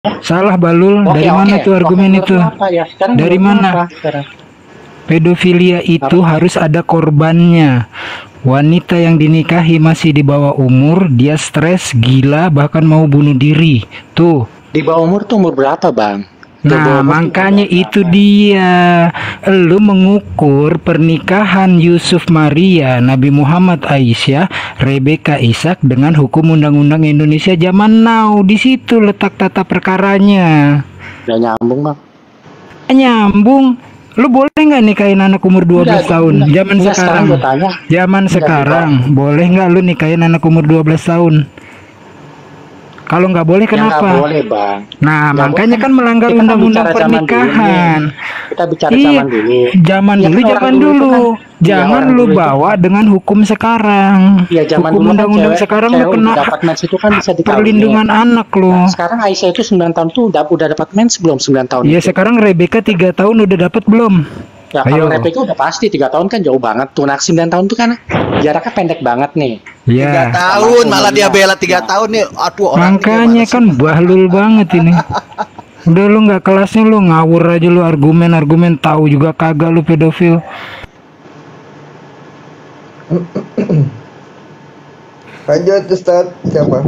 Salah Balul, Oke, dari mana oke. tuh argumen Menurut itu? lu apa ya? Sekarang Dari menurut lu mana? apa sekarang? Pedofilia itu Apa? harus ada korbannya. Wanita yang dinikahi masih di bawah umur, dia stres, gila, bahkan mau bunuh diri. Tuh. Di bawah umur tuh umur berapa, Bang? Di Nah, bawah umur tuh umur makanya berapa? itu dia. Lu mengukur pernikahan Yusuf Maria, Nabi Muhammad Aisyah, Rebeka Ishak dengan hukum undang-undang Indonesia zaman now. Di situ letak tata perkaranya. Udah nyambung, Bang. Nyambung. Lu boleh nggak nikahin anak umur 12 tahun? Zaman Enggak, sekarang. gue tanya. Zaman Enggak, sekarang. Boleh nggak lu nikahin anak umur 12 tahun? Kalau nggak boleh Ya nggak kenapa? boleh, Bang. Nah, Nggak makanya boleh. kan melanggar Kita kan undang-undang bicara zaman dulu pernikahan. Kita bicara Iya, zaman dulu. zaman Ya dulu, kan orang zaman dulu itu dulu. kan, ya Jangan orang lu dulu itu bawa dengan hukum sekarang. ya zaman Hukum dulu kan undang-undang cewek sekarang lu cewek kena udah dapat mens itu kan bisa dikawinin. perlindungan anak Nah, lu. sekarang Aisyah itu 9 tahun tuh udah dapat mens belum 9 tahun Iya, itu? sekarang Rebecca 3 tahun udah dapat belum? Ya Ayo. kalau Rebecca udah pasti 3 tahun kan jauh banget tuh. Nah 9 tahun tuh kan jaraknya pendek banget nih. 3 Iya. tahun malah dia bela 3 Nah. tahun nih. Aduh, orang ini Makanya gimana kan sih? bahlul banget ini. Udah lu nggak kelasnya, lu ngawur aja, lu argumen tahu juga kagak, lu pedofil. Lanjut Ustaz, siapa?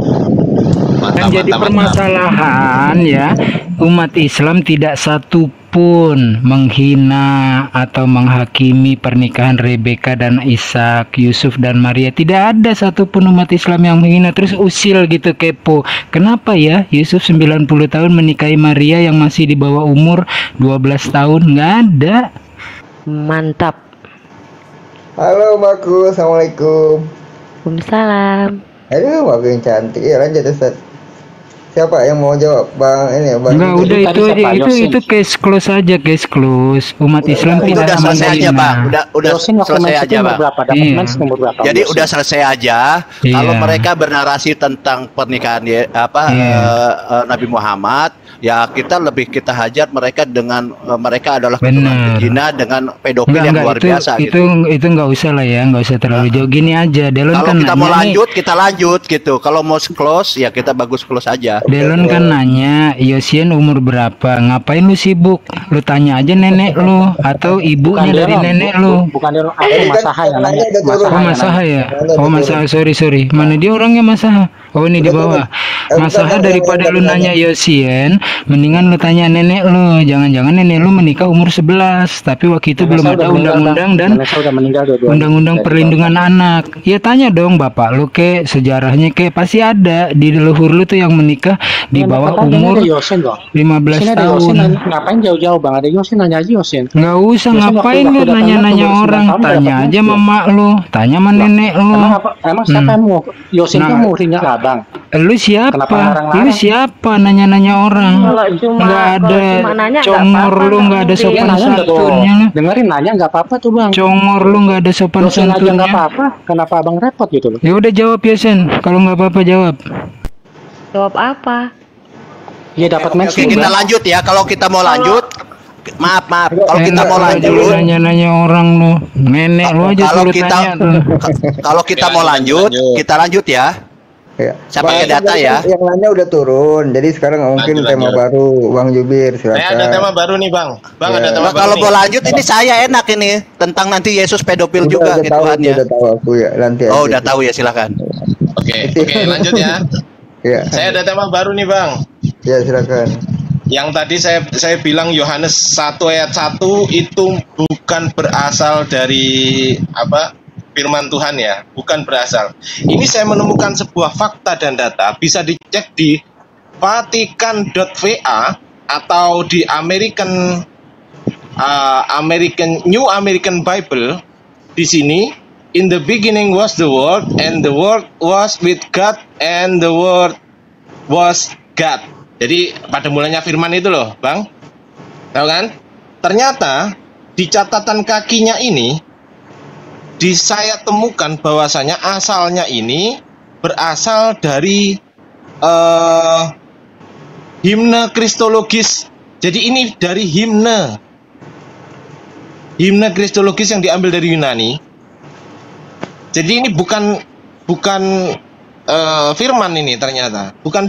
Kan jadi permasalahan ya, umat Islam tidak satu pun menghina atau menghakimi pernikahan Rebeka dan Ishak, Yusuf dan Maria. Tidak ada satupun umat Islam yang menghina. Terus usil gitu, kepo. Kenapa ya Yusuf 90 tahun menikahi Maria yang masih di bawah umur 12 tahun? Nggak ada. Mantap. Halo Mbakku, Assalamualaikum. Waalaikumsalam. Aduh, Mbakku yang cantik. Ya lanjut Ustaz. Siapa yang mau jawab? Bang ini, Bang. Enggak, udah Tadi itu siapa? aja. Yosin. Itu case close aja, case close. Umat Islam Itu tidak udah selesai aja, menghina. Bang. Udah Yosin waktu selesai mens itu aja, umur Bang. berapa? Dapat Iya. mens umur berapa? Jadi Yosin? udah selesai aja. Iya. Kalau mereka bernarasi tentang pernikahan Iya. Nabi Muhammad, ya kita hajar mereka dengan mereka adalah keturunan Bener. berzina dengan pedofil yang luar biasa itu gitu. itu nggak usah lah ya, nggak usah terlalu jauh. Gini aja, Delon Kalau kan kita mau nanya nih, lanjut, kita lanjut gitu. Kalau mau close, ya kita bagus close aja. Delon kan nanya, Yosien umur berapa? Ngapain lu sibuk? Lu tanya aja nenek lu atau ibunya Bukan dari Delon, nenek lu. bukan Delon, aku Masaha yang nanya. Udah turun. Oh Masaha yang Masaha nanya. ya? Oh Masaha, sorry. Mana dia orangnya Masaha? Oh ini di bawah. Masaha daripada lu nanya Yosien, mendingan lu tanya nenek lu. Jangan-jangan nenek lu menikah umur 11, tapi waktu itu belum Vanessa ada udah meninggal, undang-undang Bang. dan Vanessa udah meninggal dua-duanya. undang-undang Dari perlindungan anak. Ya tanya dong bapak lu, ke sejarahnya, ke pasti ada di leluhur lu tuh yang menikah di Ya, bawah katanya umur ada Yosin dong. 15 Sini ada Yosin, tahun. ngapain jauh-jauh Bang? Ada Yosin, nanya aja Yosin. Nggak usah, Yosin ngapain waktu lu datang nanya-nanya umur 9 orang. tahun udah Tanya dapat aja mens, sama mak lu, tanya sama nenek lu. Emang siapa yang mau? Yosin Nah. tuh muridnya Abang. Lu siapa? Kenapa Lu larang-larang? siapa nanya-nanya orang? Kalau cuma Nggak ada kalau cuma nanya nggak congor apa-apa, lu, nggak ada nggak Dia sopan nanya nggak tuh? santunnya lu. Dengerin nanya nggak apa-apa tuh Bang. Congor lu, nggak ada sopan Yosin aja nggak santunnya. apa-apa. Kenapa Abang repot gitu loh? Ya udah jawab ya Sen. Kalau nggak apa-apa jawab. Jawab apa? Iya dapat mens. Oke, kita lanjut ya. Kalau kita mau lanjut, maaf. Kalau kita mau lanjut, nanya-nanya orang lu, nenek lu aja kalau suruh kita tanya tuh. kalau kita mau lanjut, kita lanjut ya. Ya. Saya pakai Bang, data ya. Yang nanya udah turun, jadi sekarang mungkin tema baru, Bang Jubir silakan. Ada tema baru nih Bang. Bang Ya. ada tema Nah, baru kalau nih. mau lanjut ini saya enak ini tentang nanti Yesus pedofil juga udah tahu, Tuhannya. udah tahu aku ya, nanti Oh, aja. udah tahu ya, silakan. Oke, lanjut ya. Ya, Saya ada tema baru nih Bang. ya silakan. Yang tadi saya bilang Yohanes 1 ayat 1 itu bukan berasal dari apa? Firman Tuhan ya, bukan berasal. Ini saya menemukan sebuah fakta dan data, bisa dicek di Vatikan.va atau di New American Bible. Di sini, in the beginning was the Word, and the Word was with God, and the Word was God. Jadi pada mulanya firman itu loh, Bang. Tahu kan? Ternyata di catatan kakinya ini saya temukan bahwasanya asalnya ini berasal dari himne kristologis. Jadi ini dari himne kristologis yang diambil dari Yunani. Jadi ini bukan firman ini ternyata. Bukan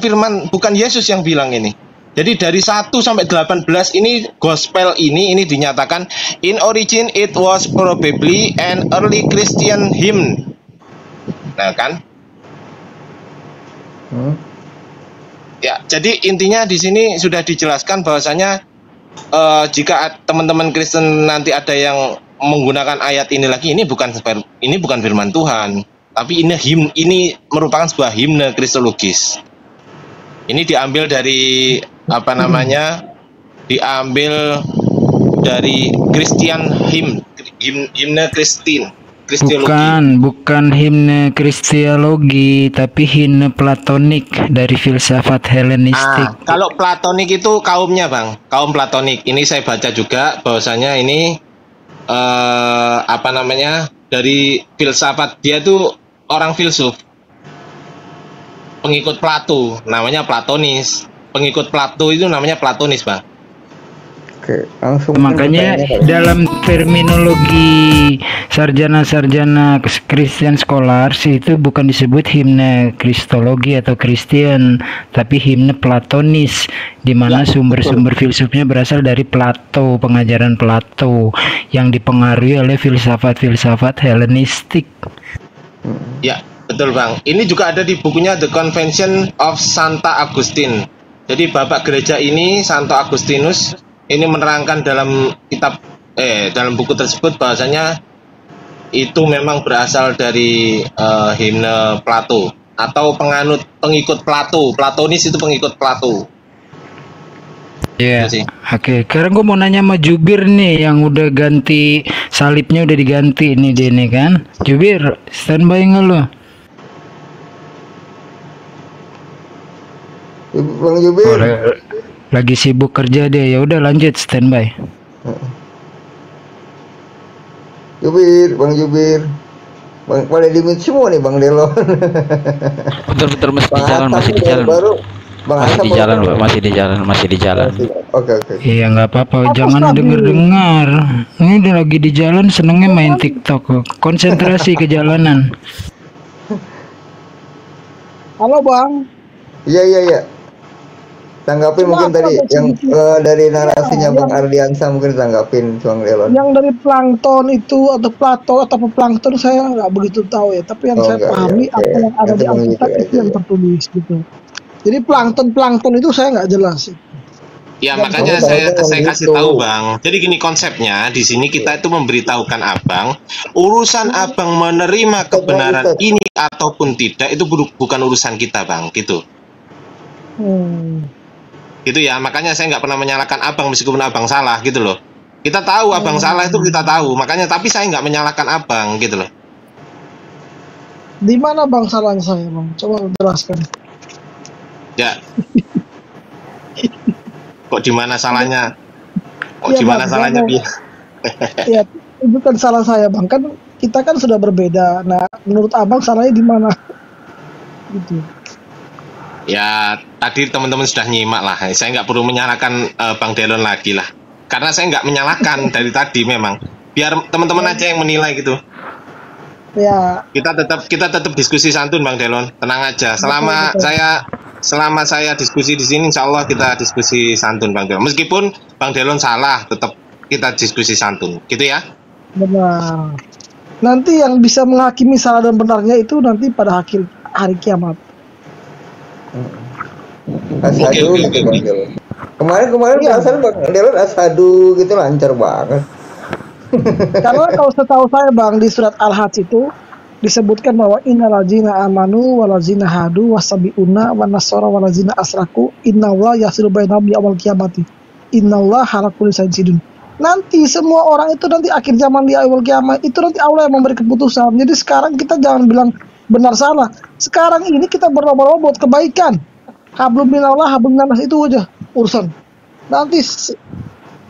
Yesus yang bilang ini. Jadi dari 1 sampai 18 ini gospel ini dinyatakan in origin it was probably an early Christian hymn. Nah kan? Ya, jadi intinya di sini sudah dijelaskan bahwasanya jika teman-teman Kristen nanti ada yang menggunakan ayat ini lagi, ini bukan firman Tuhan, tapi ini merupakan sebuah himne kristologis. Ini diambil dari diambil dari Christian himne Kristen. Bukan himne kristiologi, tapi himne platonik dari filsafat Helenistik. Kalau platonik itu kaumnya, Bang, kaum platonik. Ini saya baca juga bahwasanya ini dari filsafat, dia tuh orang filsuf, pengikut Plato, namanya Platonis. Pengikut Plato itu namanya Platonis, Bang. Oke, langsung. Makanya dalam terminologi sarjana-sarjana Christian Scholars itu bukan disebut himne kristologi atau Kristen, tapi himne Platonis, di mana sumber-sumber filsufnya berasal dari Plato, pengajaran Plato yang dipengaruhi oleh filsafat-filsafat Helenistik. Ya, betul, Bang. Ini juga ada di bukunya The Convention of Santa Augustine. Jadi Bapak Gereja ini, Santo Agustinus, ini menerangkan dalam dalam buku tersebut bahwasanya itu memang berasal dari himne Plato atau pengikut Plato. Platonis itu pengikut Plato. Iya. Oke, sekarang gue mau nanya sama Jubir nih, yang udah ganti salibnya, udah diganti nih dia nih kan. Jubir, standby nggak lo? Bang Jubir. Lagi sibuk kerja dia, ya udah lanjut standby. Bang Jubir. Bang pada limit semua nih Bang Delon. Bentar masih di jalan, masih di jalan. Masih di jalan. Oke. Iya nggak apa-apa, jangan dengar. Ini udah lagi di jalan, senengnya main TikTok. Konsentrasi ke jalanan. Halo Bang. Iya. Tanggapin mungkin tadi yang dari narasinya Bang Ardiansa, mungkin tanggapin Bang Delon. Yang dari plankton itu atau Plato atau plankton saya nggak begitu tahu ya, tapi yang saya pahami apa yang ada di Alkitab itu yang tertulis gitu. Jadi plankton itu saya nggak jelas. Ya, makanya saya kasih tahu, Bang. Jadi gini konsepnya, di sini kita itu memberitahukan Abang, urusan Abang menerima kebenaran ini ataupun tidak itu bukan urusan kita, Bang, gitu. Gitu ya, makanya saya nggak pernah menyalahkan Abang meskipun Abang salah gitu loh. Kita tahu Abang salah itu kita tahu, makanya tapi saya nggak menyalahkan Abang gitu loh. Di mana Bang salahnya saya, Bang? Coba jelaskan. Ya. Kok di mana salahnya? Salahnya dia? Ya, itu kan salah saya, Bang. Kan kita kan sudah berbeda. Nah, menurut Abang salahnya di mana? Gitu. Ya, tadi teman-teman sudah nyimak lah. Saya nggak perlu menyalahkan Bang Delon lagi lah. Karena saya nggak menyalahkan dari tadi memang. Biar teman-teman aja yang menilai gitu. Ya. Kita tetap diskusi santun, Bang Delon. Tenang aja. Selama saya diskusi di sini, insya Allah kita diskusi santun, Bang Delon. Meskipun Bang Delon salah, tetap kita diskusi santun. Gitu ya? Benar. Nanti yang bisa menghakimi salah dan benarnya itu nanti pada hari kiamat. Asadu gitu Bang Delon. Kemarin perasaan Bang Delon asadu gitu lancar banget. Karena kalau setahu saya Bang, di surat Al-Hajj itu disebutkan bahwa innallazina amanu walazina hadu wasabiuna wanasara walazina asraku innallaha yasilu bainahum yaumil qiyamati innallaha ala kulli syai'in qadir. Nanti semua orang itu nanti akhir zaman di awal kiamat itu nanti Allah yang memberi keputusan. Jadi sekarang kita jangan bilang benar salah. Sekarang ini kita berlomba-lomba buat kebaikan. Hablum minallah, hablum minas itu aja urusan. Nanti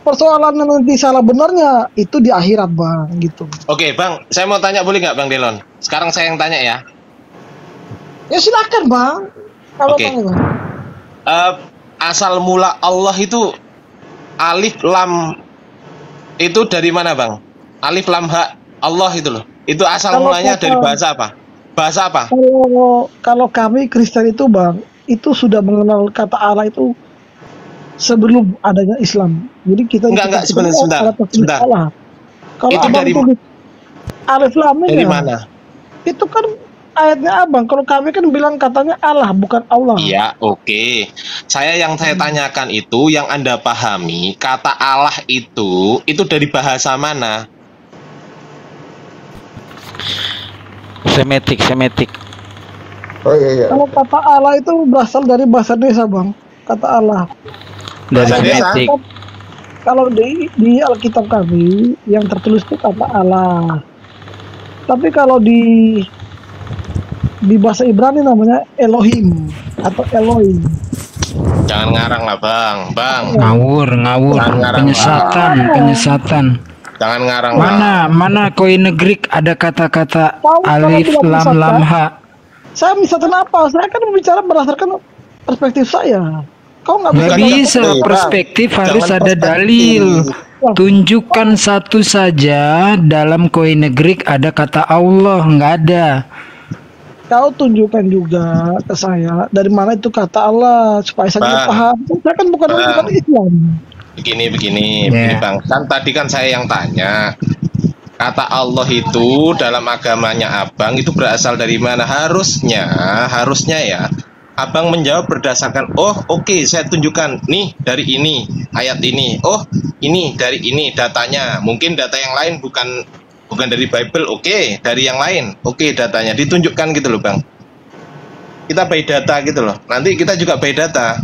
persoalan nanti salah benarnya itu di akhirat, Bang, gitu. Oke, Bang, saya mau tanya boleh nggak, Bang Delon? Sekarang saya yang tanya ya. Ya silakan, Bang. Kalau Oke. Bang, Asal mula Allah itu alif lam itu dari mana, Bang? Alif lam ha Allah itu loh. Itu asal mulanya dari bahasa apa? Bahasa apa? Kalau kami Kristen itu, Bang, itu sudah mengenal kata Allah itu sebelum adanya Islam. Jadi kita Enggak, sebentar. Allah. Kalau Itu abang dari tulis alif lam mim Dari ya, mana? itu kan ayatnya abang. Kalau kami kan bilang katanya Allah bukan Allah. Iya, oke. Yang saya tanyakan itu yang Anda pahami, kata Allah itu dari bahasa mana? Semetik. Oh iya. Kalau kata Allah itu berasal dari bahasa desa bang. Kata Allah. Dari Bahasa desa? semetik. Kalau di Alkitab kami yang tertulis itu kata Allah. Tapi kalau di bahasa Ibrani namanya Elohim atau Elohim. Jangan ngarang lah, Bang. Ngawur. Jangan ngarang, Penyesatan. Jangan ngarang, Bang. Mana koin Greek ada kata-kata alif lam lam ha. Saya misalkan apa? Saya kan berbicara berdasarkan perspektif saya. Kau nggak Nggak bisa Bang. perspektif, harus Jangan ada perspektif. dalil. Tunjukkan satu saja dalam koin Greek ada kata Allah, nggak ada. Kau tunjukkan juga ke saya dari mana itu kata Allah supaya saya juga Bang. paham. Saya kan bukan Islam. Begini, Ya. Bang. Kan tadi kan saya yang tanya. Kata Allah itu dalam agamanya Abang itu berasal dari mana? Harusnya ya. Abang menjawab berdasarkan, oke, saya tunjukkan nih dari ini, ayat ini. Ini dari ini datanya. Mungkin data yang lain bukan dari Bible, oke, dari yang lain. Oke, datanya ditunjukkan gitu loh, Bang. Kita by data gitu loh. Nanti kita juga by data.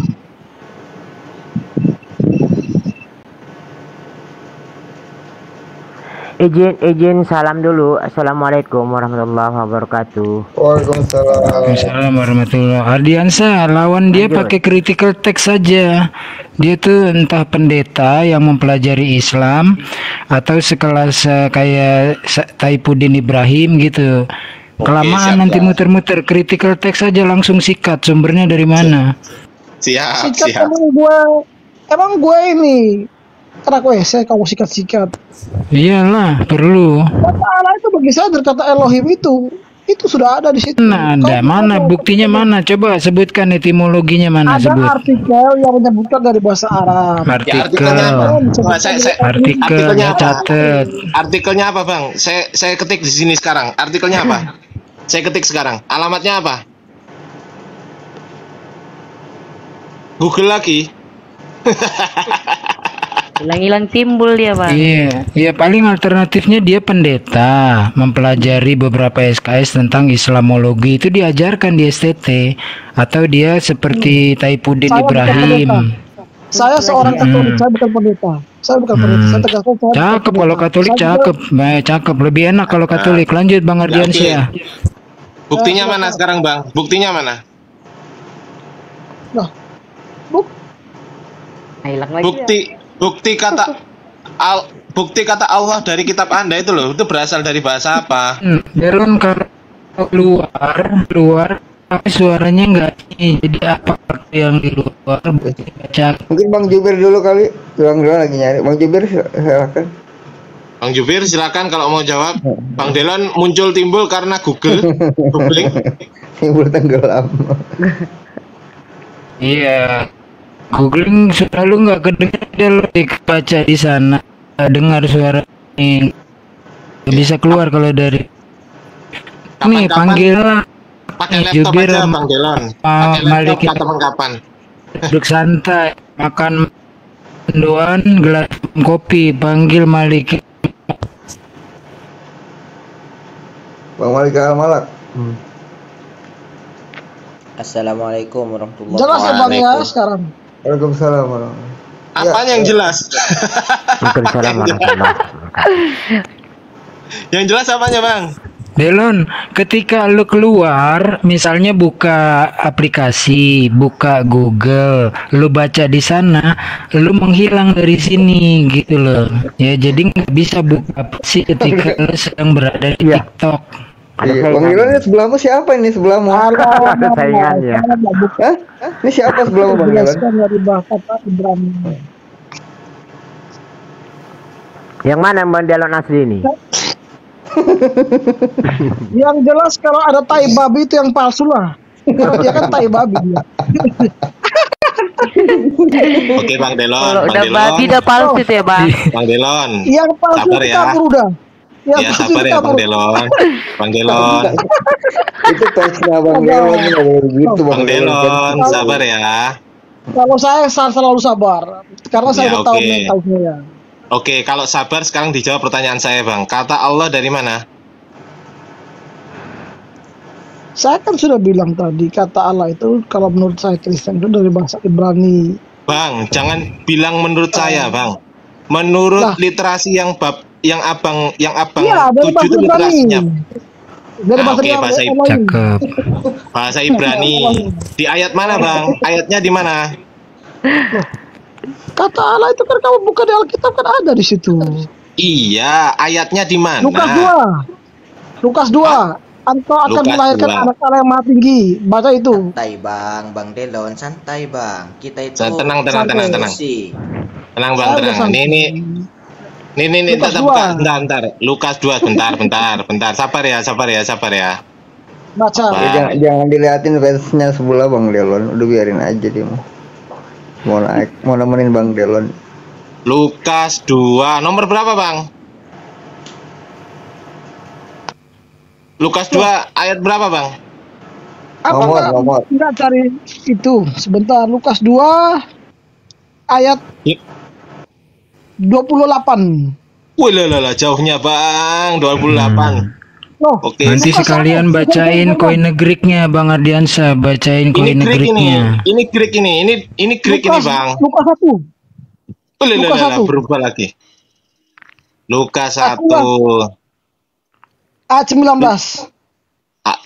Izin salam dulu. Assalamualaikum warahmatullahi wabarakatuh. Waalaikumsalam. Waalaikumsalam warahmatullahi. Ardiansa, lawan dia Lanjut. pakai critical text saja. Dia tuh entah pendeta yang mempelajari Islam atau sekelas kayak Taipuddin Ibrahim gitu. Kelamaan siap, nanti Bang. muter-muter, critical text saja langsung sikat sumbernya dari mana. Siap. Emang gue ini anak WC kamu sikat-sikat. Iyalah, perlu. Kata Allah itu bagi saya berkata Elohim itu sudah ada di situ. Nah, ada Kau mana tahu, buktinya mana? Coba sebutkan etimologinya mana ada sebut. artikel yang menyebutkan dari bahasa Arab. Artikel. artikelnya apa? Coba Artikelnya artikelnya apa? catet. Artikelnya apa, Bang? Saya ketik di sini sekarang. Artikelnya apa? Saya ketik sekarang. Alamatnya apa? Google lagi. Hilang-hilang timbul dia, Bang. Iya, ya paling alternatifnya dia pendeta, mempelajari beberapa SKS tentang Islamologi itu diajarkan di STT, atau dia seperti Taipuddin Saya bukan Ibrahim. pendeta. Saya seorang Katolik, saya bukan pendeta. Saya bukan pendeta. Saya tegaskan saya bukan Cakep pendeta. kalau Katolik, Saya cakep, baik cakep, lebih enak kalau Katolik. Lanjut Bang Ardiansyah. Buktinya mana sekarang, Bang? Buktinya mana? Nah, Hilang lagi. Bukti kata Allah dari kitab Anda itu loh, itu berasal dari bahasa apa? Delon kalau keluar tapi suaranya enggak ini, jadi apa yang di luar baca. Mungkin Bang Jubir dulu kali. Bang lagi nyari. Bang Jubir silakan. Bang Jubir silakan kalau mau jawab. Bang Delon muncul timbul karena googling. Timbul tenggelam. Iya, googling selalu nggak kedengar, baca di sana, dengar suara ini, nggak bisa keluar kalau dari nih Kapan-kapan panggilan pakai laptop Jubir aja, sama Bang Delon. Pakai laptop Malik kapan-kapan. duduk santai, makan mendoan, gelas kopi, panggil Malik. Bang Malik Al-Malak. Assalamualaikum warahmatullahi jelas ya Bang ya Waalaikumsalam. sekarang. Waalaikumsalam warahmatullahi. Apanya yang jelas? Waalaikumsalam warahmatullahi wabarakatuh. Yang jelas apanya, Bang? Delon, ketika lu keluar, misalnya buka aplikasi, buka Google, lu baca di sana, lu menghilang dari sini gitu loh. Ya, jadi nggak bisa buka aplikasi ketika lu sedang berada di TikTok. Iya, Bang Ilon ini sebelahmu siapa ini sebelahmu? Ada saingannya. Hah? Ini siapa sebelahmu Bang Ilon? Jelaskan dari bahasa Ibrani. Yang mana Bang Delon asli ini? Yang jelas kalau ada tai babi itu yang palsu lah. Kalau dia kan tai babi dia. Oke, Bang Delon. Kalau Bang udah Delon. babi udah palsu tuh ya, Bang. Bang Delon. Yang palsu Sabar itu ya. kabur udah. Yang Ya, palsu sabar itu ya, Bang kabur. Delon. Bang Delon. Itu pasnya Bang Delon gitu Bang Delon, sabar ya. Kalau saya selalu sabar karena saya Ya, udah tahu oke. mentalnya. Oke, kalau sabar sekarang dijawab pertanyaan saya, Bang. Kata Allah dari mana? Saya kan sudah bilang tadi kata Allah itu kalau menurut saya Kristen itu dari bahasa Ibrani. Bang, jangan bilang menurut saya, Bang. Menurut literasi yang abang Iya, dari tuju bahasa itu Ibrani. literasinya. Dari Ah, bahasa oke, bahasa Ibrani. Cakep. Bahasa Ibrani. Di ayat mana, Bang? Ayatnya di mana? Kata Allah itu kan kamu buka di Alkitab kan ada di situ. Iya, ayatnya di mana? Lukas 2. Lukas 2. Engkau akan Lukas melahirkan 2. anak Allah yang maha tinggi. Baca itu. Santai Bang Delon, santai Bang. Kita itu Tenang. diskusi. Tenang, Bang, Saya udah tenang. santai. Ini Lukas bentar, 2. bentar. Lukas 2, bentar. Sabar ya. Baca. Jangan diliatin fansnya sebelah Bang Delon, udah biarin aja dia mau nemenin Bang Delon. Lukas 2, nomor berapa, Bang? Lukas 2 ayat berapa, Bang? Apa Nomor. enggak cari itu sebentar. Lukas 2 ayat 28. Wih, lah, jauhnya, Bang. 28. Loh, Oke. Nanti Lukas sekalian satu. bacain koin negriknya Bang Ardiansa, bacain Ini koin Greek negriknya. ini Greek ini Greek ini, Bang. Lukas 1. Lukas Lah, 1. berubah lagi. Lukas Aku 1. Ayat 19.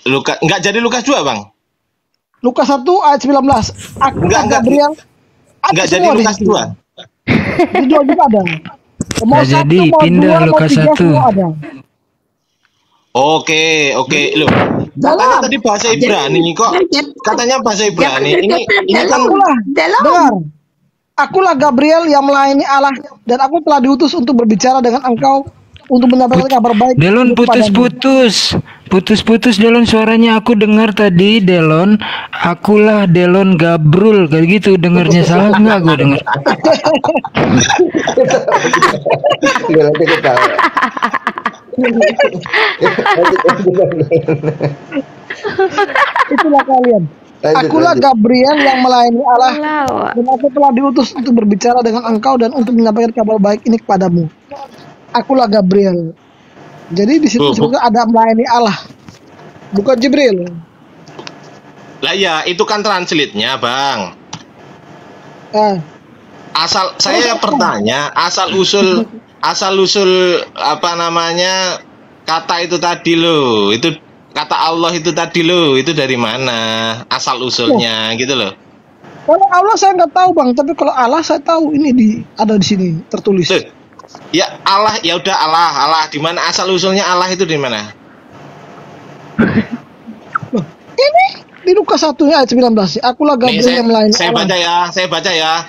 Lukas enggak jadi Lukas 2, Bang. Lukas 1 ayat 19. Aku Enggak. Gabriel. Ada Enggak jadi semua di Lukas situ. 2. Di 2 juga ada. Mau Nggak jadi, 1, mau pindah 2, mau Lukas 3 1. semua ada. Oke. Loh. Katanya tadi bahasa Ibrani kok. Katanya bahasa Ibrani. Ini kan Dengar. Akulah Gabriel yang melayani Allah dan aku telah diutus untuk berbicara dengan engkau untuk menyampaikan kabar baik. Delon kepadamu. putus Delon, suaranya aku dengar tadi Delon. Akulah Delon Gabrul kayak gitu, dengarnya salah nggak gue denger? Delon tuh ketawa. Itulah kalian. Akulah Gabriel yang melayani Allah dan aku telah diutus untuk berbicara dengan engkau dan untuk menyampaikan kabar baik ini kepadamu. Akulah Gabriel. Jadi di situ juga ada melayani Allah, bukan Jibril. lah ya, itu kan translate-nya, Bang. Saya bertanya, asal usul apa namanya kata itu tadi loh, itu kata Allah itu tadi loh, itu dari mana asal usulnya gitu loh. Kalau Allah saya nggak tahu Bang, tapi kalau Allah saya tahu ini ada di sini tertulis. Ya Allah, ya udah Allah di mana asal usulnya Allah itu di mana? Ini di Lukas 1 ayat 19. Akulah Gabriel yang melayani Allah. Saya baca ya.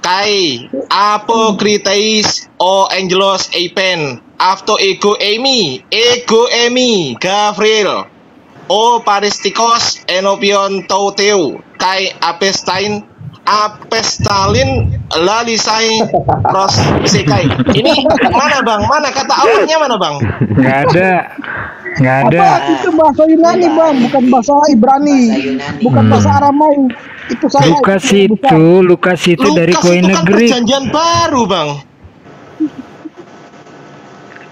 Kai apokriteis o angelos eipen afto ego emi Gabriel o paristikos enopion tauteu kai apestalin lalisai pros sekai. Ini mana Bang? Mana kata awalnya mana Bang? Nggak ada. Apa itu bahasa Yunani Bang, bukan bahasa Ibrani, bukan bahasa Aramai. Itu saya. Lukas itu dari koin negeri. Perjanjian baru Bang.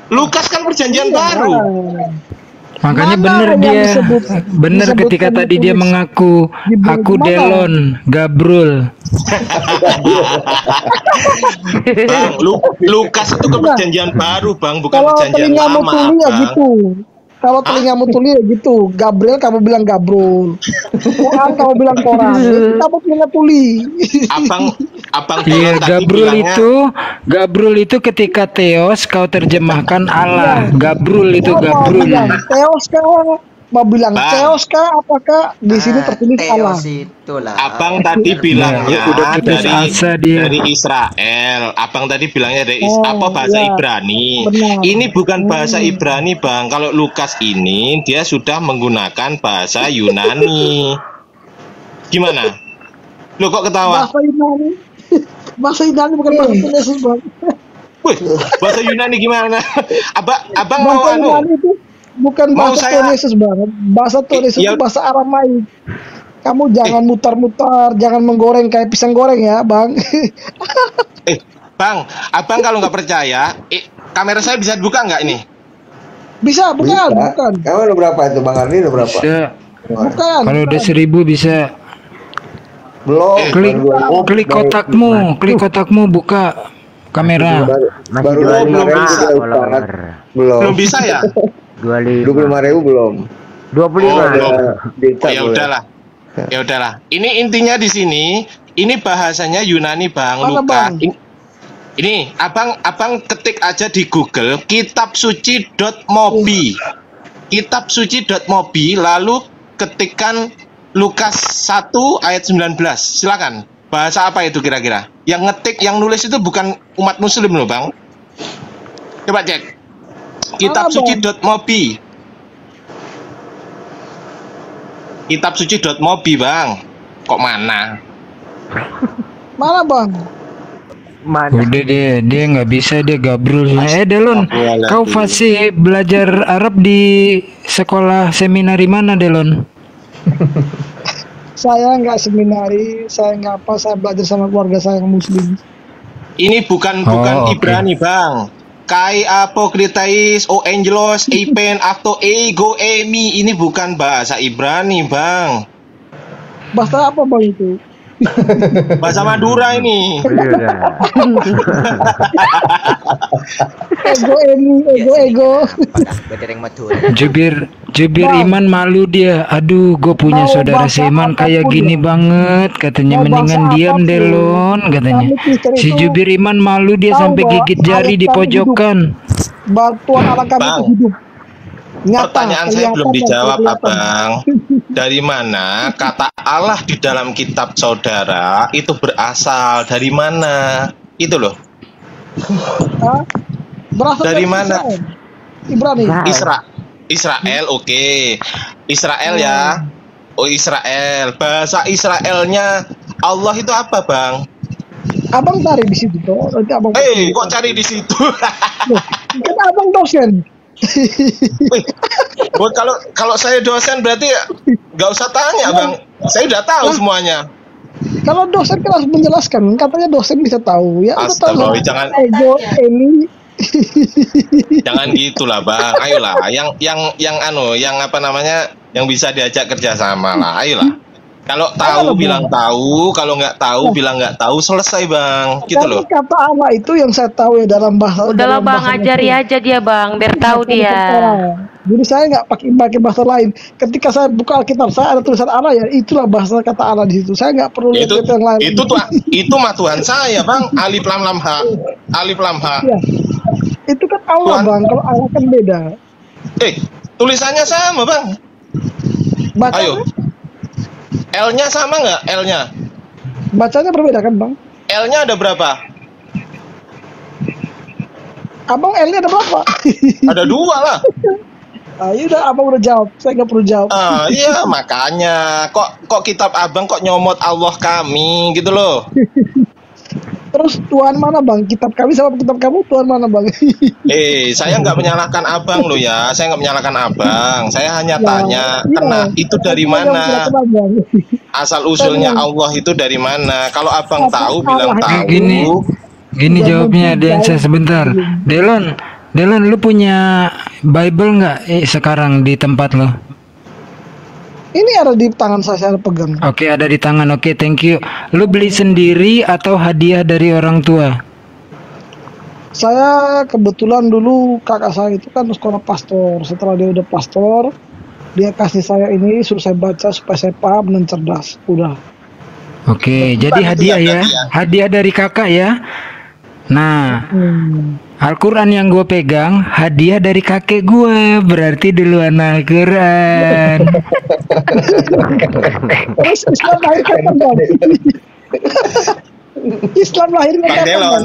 Lukas kan perjanjian baru. Makanya bener ketika tadi dia mengaku aku Delon Gabrul. Bang, Lukas itu ke perjanjian baru Bang, bukan Kalau perjanjian telingamu lama. tuli ya gitu. Kalau telingamu tuli ya gitu. Gabriel kamu bilang Gabrul. Quran kamu bilang Quran. Kamu telinga tuli. Abang Iya, tadi Gabrul itu ketika Theos kau terjemahkan Allah. Gabrul itu Gabrul. Theos kah? Mau bilang Theos kah? Apakah di sini tertulis Allah? Abang tadi bilangnya dari Israel. Abang tadi bilangnya dari bahasa Ibrani. Benar. Ini bukan bahasa Ibrani Bang. Kalau Lukas ini dia sudah menggunakan bahasa Yunani. Gimana? Lo kok ketawa? Bahasa Yunani. Bahasa Yunani bukan bahasa Yesus, Bang. Wih, bahasa Yunani gimana? Abang mau Bahasa anu? Yunani itu bukan Mau bahasa saya- Tuhan Yesus, Bang. Bahasa Tuhan Yesus Ya- itu bahasa Aramaik. Kamu jangan mutar-mutar, jangan menggoreng kayak pisang goreng ya, Bang. Bang, abang kalau nggak percaya, kamera saya bisa dibuka nggak ini? Bisa, bukan, Bisa. bukan. Kamu udah berapa itu Bang Ardi udah berapa? Bisa. Bukan. Kalau udah 1000 bisa. Belum. Klik baru 2.000. klik kotakmu buka kamera. Masih Baru 25 25.000 follower. Belum. Belum bisa ya? 25.000 belum. 25. Bisa Ya boleh. udahlah. Ya udahlah. Ini intinya di sini, ini bahasanya Yunani, Bang Mana, Luka. Bang? Ini abang ketik aja di Google kitabsuci.mobi. Kitabsuci.mobi lalu ketikkan Lukas 1 ayat 19. Silakan. Bahasa apa itu kira-kira? Yang ngetik, yang nulis itu bukan umat muslim loh, Bang. Coba cek. Kitabsuci.mobi. Kitabsuci.mobi, Bang. Kok mana? Mana, Bang? Mana? Udah dia nggak bisa, dia gabrul. Delon, kau fasih belajar Arab di sekolah seminari mana, Delon? Saya nggak seminari, saya nggak apa, saya belajar sama keluarga saya yang muslim. Ini bukan oke. Ibrani, Bang. Kai apokritais o angelos eipen afto ego emi, ini bukan bahasa Ibrani, Bang. Bahasa apa, Bang, itu? Bahasa Madura ini. Ego. Bedereng matur. Jubir Iman malu dia. Aduh, gue punya Mau saudara bahasa seiman kayak apapun gini ya. banget, katanya. Mau Mendingan bahasa diam, apapun. Delon, katanya. Kami Kristen Si itu Jubir Iman malu, dia tahu sampai bahwa gigit jari di Allah kami pojokan. Tuhan Allah kami Bang, itu hidup. Nyata, Pertanyaan saya belum kelihatan, dijawab, kelihatan. Abang. Dari mana kata Allah di dalam kitab saudara itu berasal? Dari mana? Itu loh. Hah? Berasal Dari mana? Israel. Ibrani. Israel, oke. Israel ya. Oh, Israel. Bahasa Israelnya Allah itu apa, Bang? Abang cari di situ toh. Nanti abang. Kok cari di situ? Kan abang dosen. Wih, kalau saya dosen berarti nggak usah tanya, Bang. Saya udah tahu semuanya. Kalau dosen kan harus menjelaskan. Katanya dosen bisa tahu. Ya, udah tahu. Astagfirullah, jangan Ego ini. jangan gitulah, Bang. Ayolah, yang apa namanya? Yang bisa diajak kerjasama lah. Ayolah. Kalau tahu bilang tahu, kalau nggak tahu bilang nggak tahu, selesai, Bang. Gitu Karena loh. kata Allah itu yang saya tahu ya dalam bahasa. Udahlah dalam Bang, bahasa ajari itu. aja dia Bang, biar tahu dia. Jadi saya nggak pakai bahasa lain. Ketika saya buka Alkitab, saya ada tulisan Allah ya, itulah bahasa kata Allah di situ. Saya nggak perlu lihat yang lain. Itu mah Tuhan saya, Bang. Alif lam lam ha. Alif lam ha. Ya. Itu kan Allah, Tuhan. Bang. Kalau Allah kan beda. Tulisannya sama, Bang. Bacanya, Ayo. L-nya sama nggak? L-nya? bacanya berbeda kan, Bang? L-nya ada berapa? Abang L-nya ada berapa? Ada 2 lah. Udah, abang udah jawab. Saya nggak perlu jawab. Iya, makanya kok kitab abang kok nyomot Allah kami gitu loh. Terus Tuhan mana, Bang? Kitab kami sama kitab kamu, Tuhan mana, Bang? Saya nggak menyalahkan abang loh ya. Saya nggak menyalahkan abang. Saya hanya tanya, karena itu dari mana? Asal usulnya Allah itu dari mana? Kalau abang tahu, bilang tahu. Gini jawabnya, Densa, sebentar. Delon, lu punya Bible nggak sekarang di tempat lo? Ini ada di tangan saya pegang. Oke, ada di tangan. Oke, thank you. Lu beli sendiri atau hadiah dari orang tua? Saya kebetulan dulu kakak saya itu kan sekolah pastor. Setelah dia udah pastor, dia kasih saya ini, suruh saya baca supaya saya paham dan cerdas. Udah. Oke, jadi hadiah ya. Hadiah dari kakak ya. Nah, Al-Quran yang gue pegang hadiah dari kakek gue, berarti duluan Al-Quran. Terus Islam lahir kapan, Bang? Islam lahir kapan, Bang?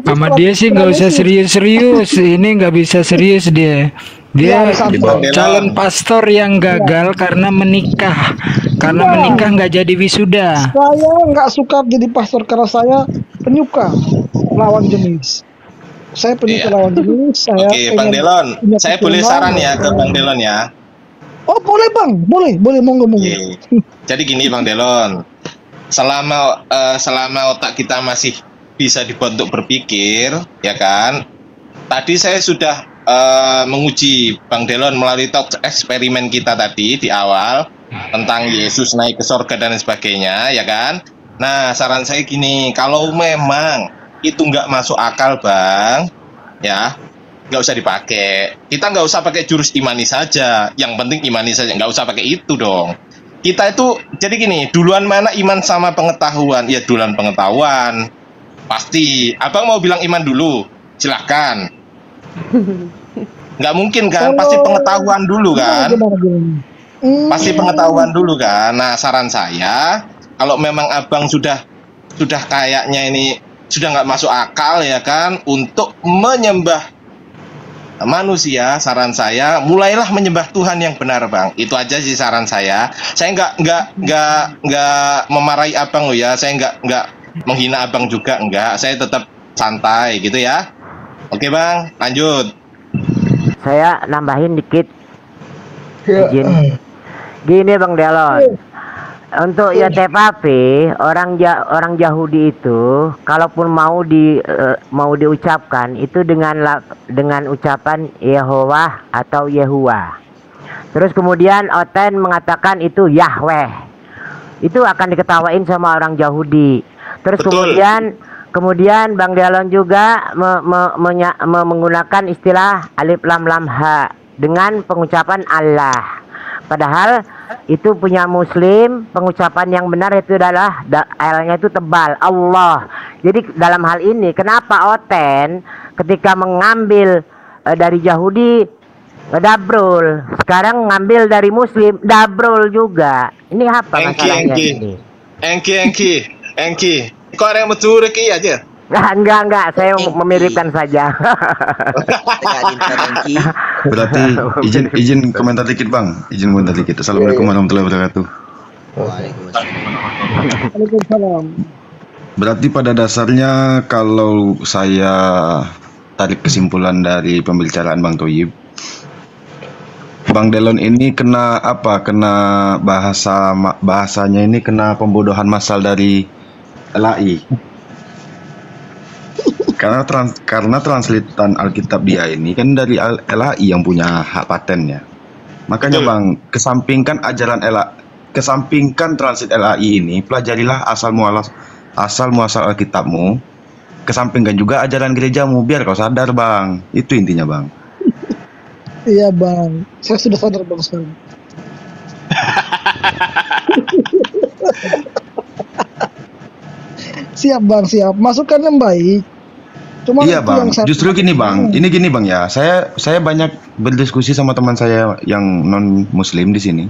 Sama dia sih nggak usah serius-serius. Ini nggak bisa serius dia. Dia Bang Delon. calon pastor yang gagal karena menikah. Karena Iya. menikah nggak jadi wisuda. Saya nggak suka jadi pastor karena saya penyuka lawan jenis. Saya penyuka Iya. lawan jenis. Saya Oke, Bang pengen Delon, punya saya boleh keturunan. saran ya ke Bang Delon ya. Oh boleh bang, boleh monggo. Oke. Jadi gini Bang Delon, selama otak kita masih bisa dibuat untuk berpikir, ya kan? Tadi saya sudah menguji Bang Delon melalui talk eksperimen kita tadi di awal tentang Yesus naik ke sorga dan sebagainya, ya kan? Nah, saran saya gini, kalau memang itu nggak masuk akal, Bang, ya nggak usah dipakai. Kita nggak usah pakai jurus imani saja. Yang penting imani saja, nggak usah pakai itu dong. Kita itu jadi gini, duluan mana iman sama pengetahuan? Ya duluan pengetahuan. Pasti. Abang mau bilang iman dulu, silahkan. Nggak mungkin kan? Pasti pengetahuan dulu kan? Pasti pengetahuan dulu kan. Nah, saran saya, kalau memang abang sudah kayaknya ini sudah nggak masuk akal ya kan, untuk menyembah manusia, saran saya mulailah menyembah Tuhan yang benar, Bang. Itu aja sih saran saya. Saya nggak memarahi abang loh ya. Saya nggak menghina abang juga, enggak. Saya tetap santai gitu ya. Oke, Bang, lanjut. Saya nambahin dikit. Izin. Gini Bang Delon. Untuk YTPP orang Yahudi itu kalaupun mau diucapkan itu dengan ucapan Yehovah atau Yehuwa. Terus kemudian Oten mengatakan itu Yahweh. Itu akan diketawain sama orang Yahudi. Terus kemudian Bang Delon juga menggunakan istilah alif lam lam ha dengan pengucapan Allah. Padahal itu punya Muslim, pengucapan yang benar itu adalah L-nya itu tebal, Allah. Jadi dalam hal ini kenapa Oten ketika mengambil dari Yahudi dabrul, sekarang ngambil dari Muslim dabrul juga. Ini apa masalahnya ini? Engki. Kok ada yang betul ki aja? Enggak, saya memiripkan saja. Berarti izin komentar dikit Bang. Izin komentar dikit. Assalamualaikum warahmatullahi wabarakatuh. Waalaikumsalam. Berarti pada dasarnya kalau saya tarik kesimpulan dari pembicaraan Bang Toyib, Bang Delon ini kena apa? Kena bahasanya ini kena pembodohan massal dari LAI. Karena translitan Alkitab dia ini kan dari LAI yang punya hak patennya. Makanya Bang, kesampingkan transit LAI ini, pelajarilah asal muasal Alkitabmu, kesampingkan juga ajaran gerejamu biar kau sadar Bang. Itu intinya Bang. Iya Bang, saya sudah sadar Bang sekarang. Siap Bang, siap. Masukan yang baik. Cuma iya Bang, justru gini Bang, ini gini Bang ya, saya banyak berdiskusi sama teman saya yang non Muslim di sini.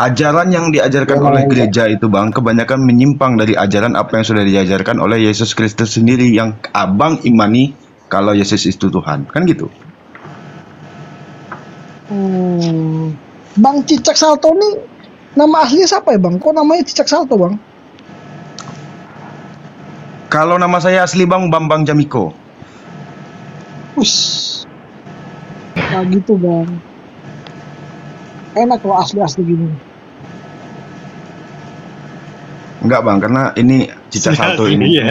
Ajaran yang diajarkan oleh gereja itu Bang, kebanyakan menyimpang dari ajaran apa yang sudah diajarkan oleh Yesus Kristus sendiri yang abang imani kalau Yesus itu Tuhan, kan gitu. Bang Cicak Salto nih nama aslinya siapa ya Bang? Kok namanya Cicak Salto Bang? Kalau nama saya asli Bang Bambang Jamiko. Nah gitu Bang. Enak kalau asli-asli gini. Enggak Bang, karena ini Cicak Salto ini.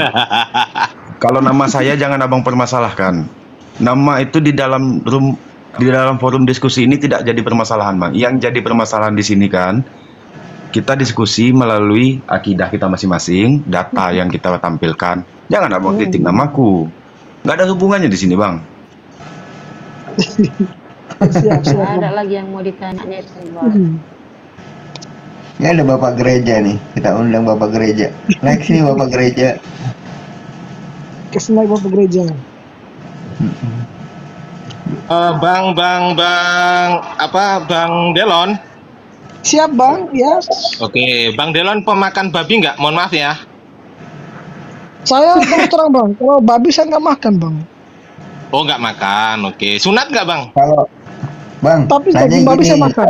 Kalau nama saya jangan abang permasalahkan. Nama itu di dalam forum diskusi ini tidak jadi permasalahan Bang. Yang jadi permasalahan di sini kan, kita diskusi melalui akidah kita masing-masing, data yang kita tampilkan. Jangan abang kritik namaku. Nggak ada hubungannya di sini Bang. Siap. Ada lagi yang mau ditanya itu Bang. Ini ada Bapak Gereja nih, kita undang Bapak Gereja. Naik sini Bapak Gereja. Kesini Bapak Gereja. Bang Delon. Siap Bang, ya. Oke, Bang Delon pemakan babi nggak? Mohon maaf ya. Saya terang Bang, kalau babi saya nggak makan Bang. Oh nggak makan, oke. Sunat nggak Bang? Bang, Tapi tanya daging babi gini, saya makan.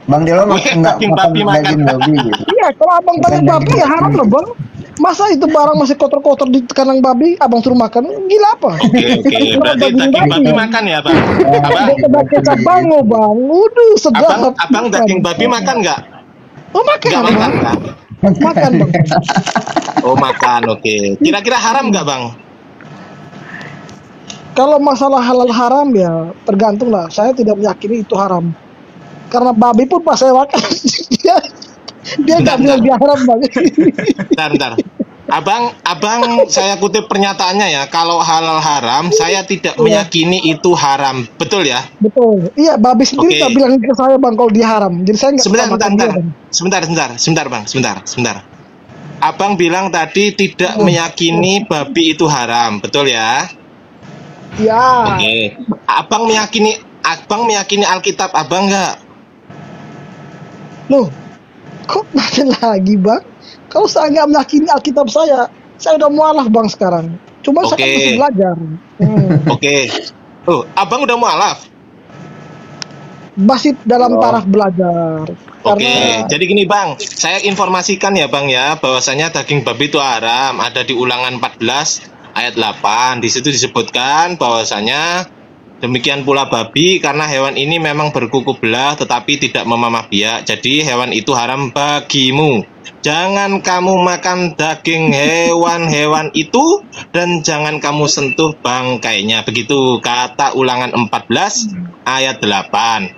Bang Delo enggak Daging makan babi makan. daging babi gitu. Iya, kalau abang tanya Bukan babi daging ya haram babi. loh bang. Masa itu barang masih kotor-kotor di kandang babi, abang suruh makan? Gila apa? Oke, Kalau berarti daging daging babi babi. makan ya, Bang? Abang, Ada kecap bango bang, waduh sedap. abang daging babi makan nggak? Oh makan, Nggak makan, kan? makan bang. Oh, makan, oke. Kira-kira haram nggak, Bang? Kalau masalah halal haram ya tergantung lah. Saya tidak meyakini itu haram. Karena babi pun pas saya makan dia nggak bilang dia haram bang. Bentar. Abang, saya kutip pernyataannya ya. Kalau halal haram, saya tidak meyakini itu haram. Betul ya? Betul. Iya, babi sendiri Oke. tak bilang ke saya bang kalau dia haram. Jadi saya nggak pernah makan dia, Bang. Sebentar. Abang bilang tadi tidak meyakini babi itu haram, betul ya? Ya. Oke. Abang meyakini Alkitab abang nggak? Loh, kok nanya lagi bang? Kalau saya nggak meyakini Alkitab saya udah mualaf bang sekarang. Cuma saya kan Oke. masih belajar. Oke. Oh, abang udah mualaf? Masih dalam taraf belajar. Oke, jadi gini Bang, saya informasikan ya Bang ya, bahwasanya daging babi itu haram. Ada di Ulangan 14 ayat 8. Di situ disebutkan bahwasanya demikian pula babi, karena hewan ini memang berkuku belah tetapi tidak memamah biak. Jadi hewan itu haram bagimu. Jangan kamu makan daging hewan-hewan itu dan jangan kamu sentuh bangkainya. Begitu kata Ulangan 14 ayat 8.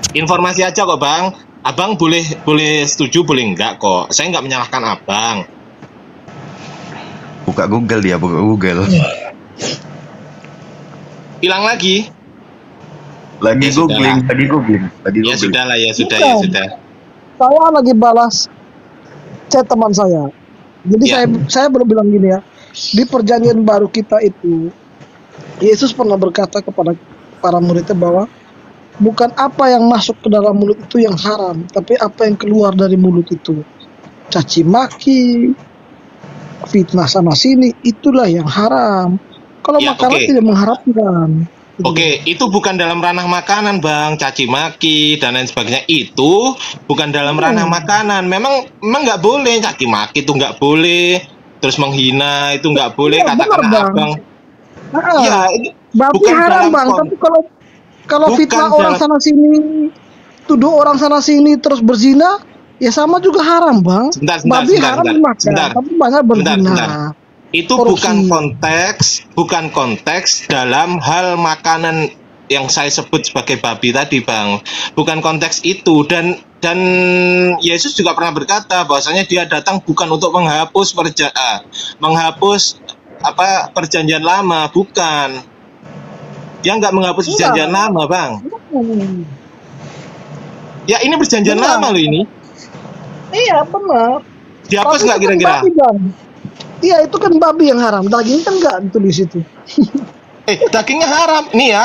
Informasi aja kok Bang. Abang boleh setuju, boleh enggak kok. Saya nggak menyalahkan abang. Buka Google dia, buka Google. Hilang lagi. Lagi Ya, googling, sudahlah. tadi googling. Ya sudah lah, ya sudah, Bukan. ya sudah. Saya lagi balas chat teman saya. Jadi Ya. saya belum bilang gini ya. Di perjanjian baru kita itu, Yesus pernah berkata kepada para muridnya bahwa bukan apa yang masuk ke dalam mulut itu yang haram, tapi apa yang keluar dari mulut itu. Caci maki, fitnah sana sini, itulah yang haram. Kalau Ya, makanan oke. tidak mengharapkan. Oke, itu bukan dalam ranah makanan, Bang. Caci maki dan lain sebagainya itu bukan dalam ranah makanan. Memang nggak boleh caci maki, itu nggak boleh. Terus menghina itu nggak boleh. Iya, Katakan benar, Bang. abang. Ah, Ya, itu babi bukan haram dalam bang, kon- tapi kalau Bukan fitnah orang dalam- sana sini, tuduh orang sana sini terus berzina, ya sama juga haram bang. Sebentar, Babi haram dimakan, sebentar. tapi banyak berzina. Sebentar. Itu Korupsi. bukan konteks dalam hal makanan yang saya sebut sebagai babi tadi, Bang. Bukan konteks itu, dan Yesus juga pernah berkata bahwasanya dia datang bukan untuk menghapus perjanjian lama, bukan. Dia nggak menghapus perjanjian lama, Bang. Ya, ini perjanjian Benar. lama loh ini. Iya benar. Dihapus Tapi nggak itu kan kira-kira? babi, Bang. Iya itu kan babi yang haram, daging kan nggak ditulis itu. Dagingnya haram. Nih ya.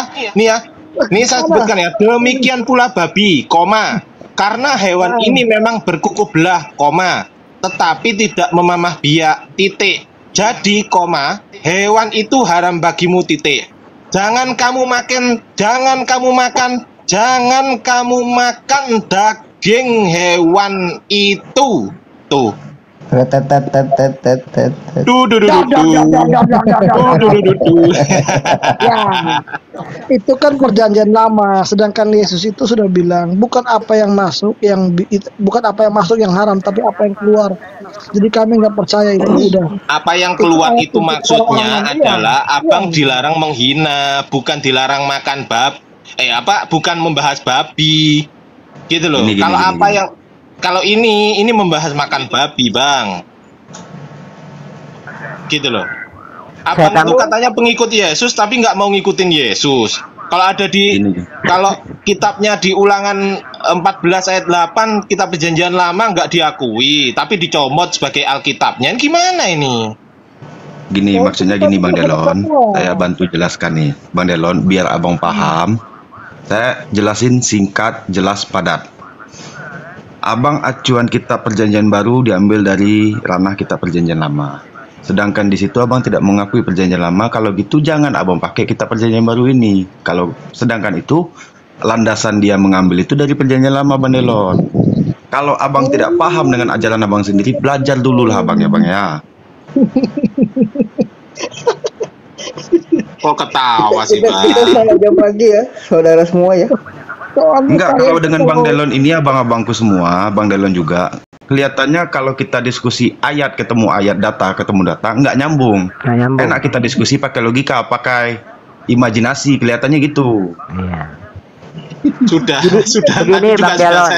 Nih saya sebutkan ya. Demikian pula babi, koma. Karena hewan ini memang berkuku belah, koma. Tetapi tidak memamah biak, titik. Jadi, koma, hewan itu haram bagimu, titik. Jangan kamu makan daging hewan itu. Tuh. Ya, itu kan perjanjian lama. Sedangkan Yesus itu sudah bilang bukan apa yang masuk yang haram, tapi apa yang keluar. Jadi kami nggak percaya itu udah. Apa yang keluar itu maksudnya adalah abang dilarang menghina, bukan dilarang makan bukan membahas babi, gitu loh. Kalau ini membahas makan babi, Bang, gitu loh. Abang itu katanya pengikut Yesus tapi nggak mau ngikutin Yesus. Kalau kitabnya di Ulangan 14 ayat 8, kitab perjanjian lama nggak diakui, tapi dicomot sebagai Alkitabnya. Gimana ini? Gini, maksudnya gini Bang Delon, saya bantu jelaskan nih Bang Delon, biar abang paham. Saya jelasin singkat, jelas, padat. Abang acuan kitab perjanjian baru diambil dari ranah kitab perjanjian lama. Sedangkan di situ abang tidak mengakui perjanjian lama. Kalau gitu jangan abang pakai kitab perjanjian baru ini. Sedangkan itu landasan dia mengambil itu dari perjanjian lama, Bang Delon. Kalau abang tidak paham dengan ajaran abang sendiri, belajar dulu lah abang ya bang ya. Kok ketawa sih Kita bang? salah jam lagi ya, saudara semua ya. Enggak, kalau dengan Bang Delon ini abang-abangku semua, Bang Delon juga, kelihatannya kalau kita diskusi ayat ketemu ayat, data ketemu data, nggak nyambung. Enak kita diskusi pakai logika, pakai imajinasi, kelihatannya gitu. Iya. Sudah Begini Bang Delon,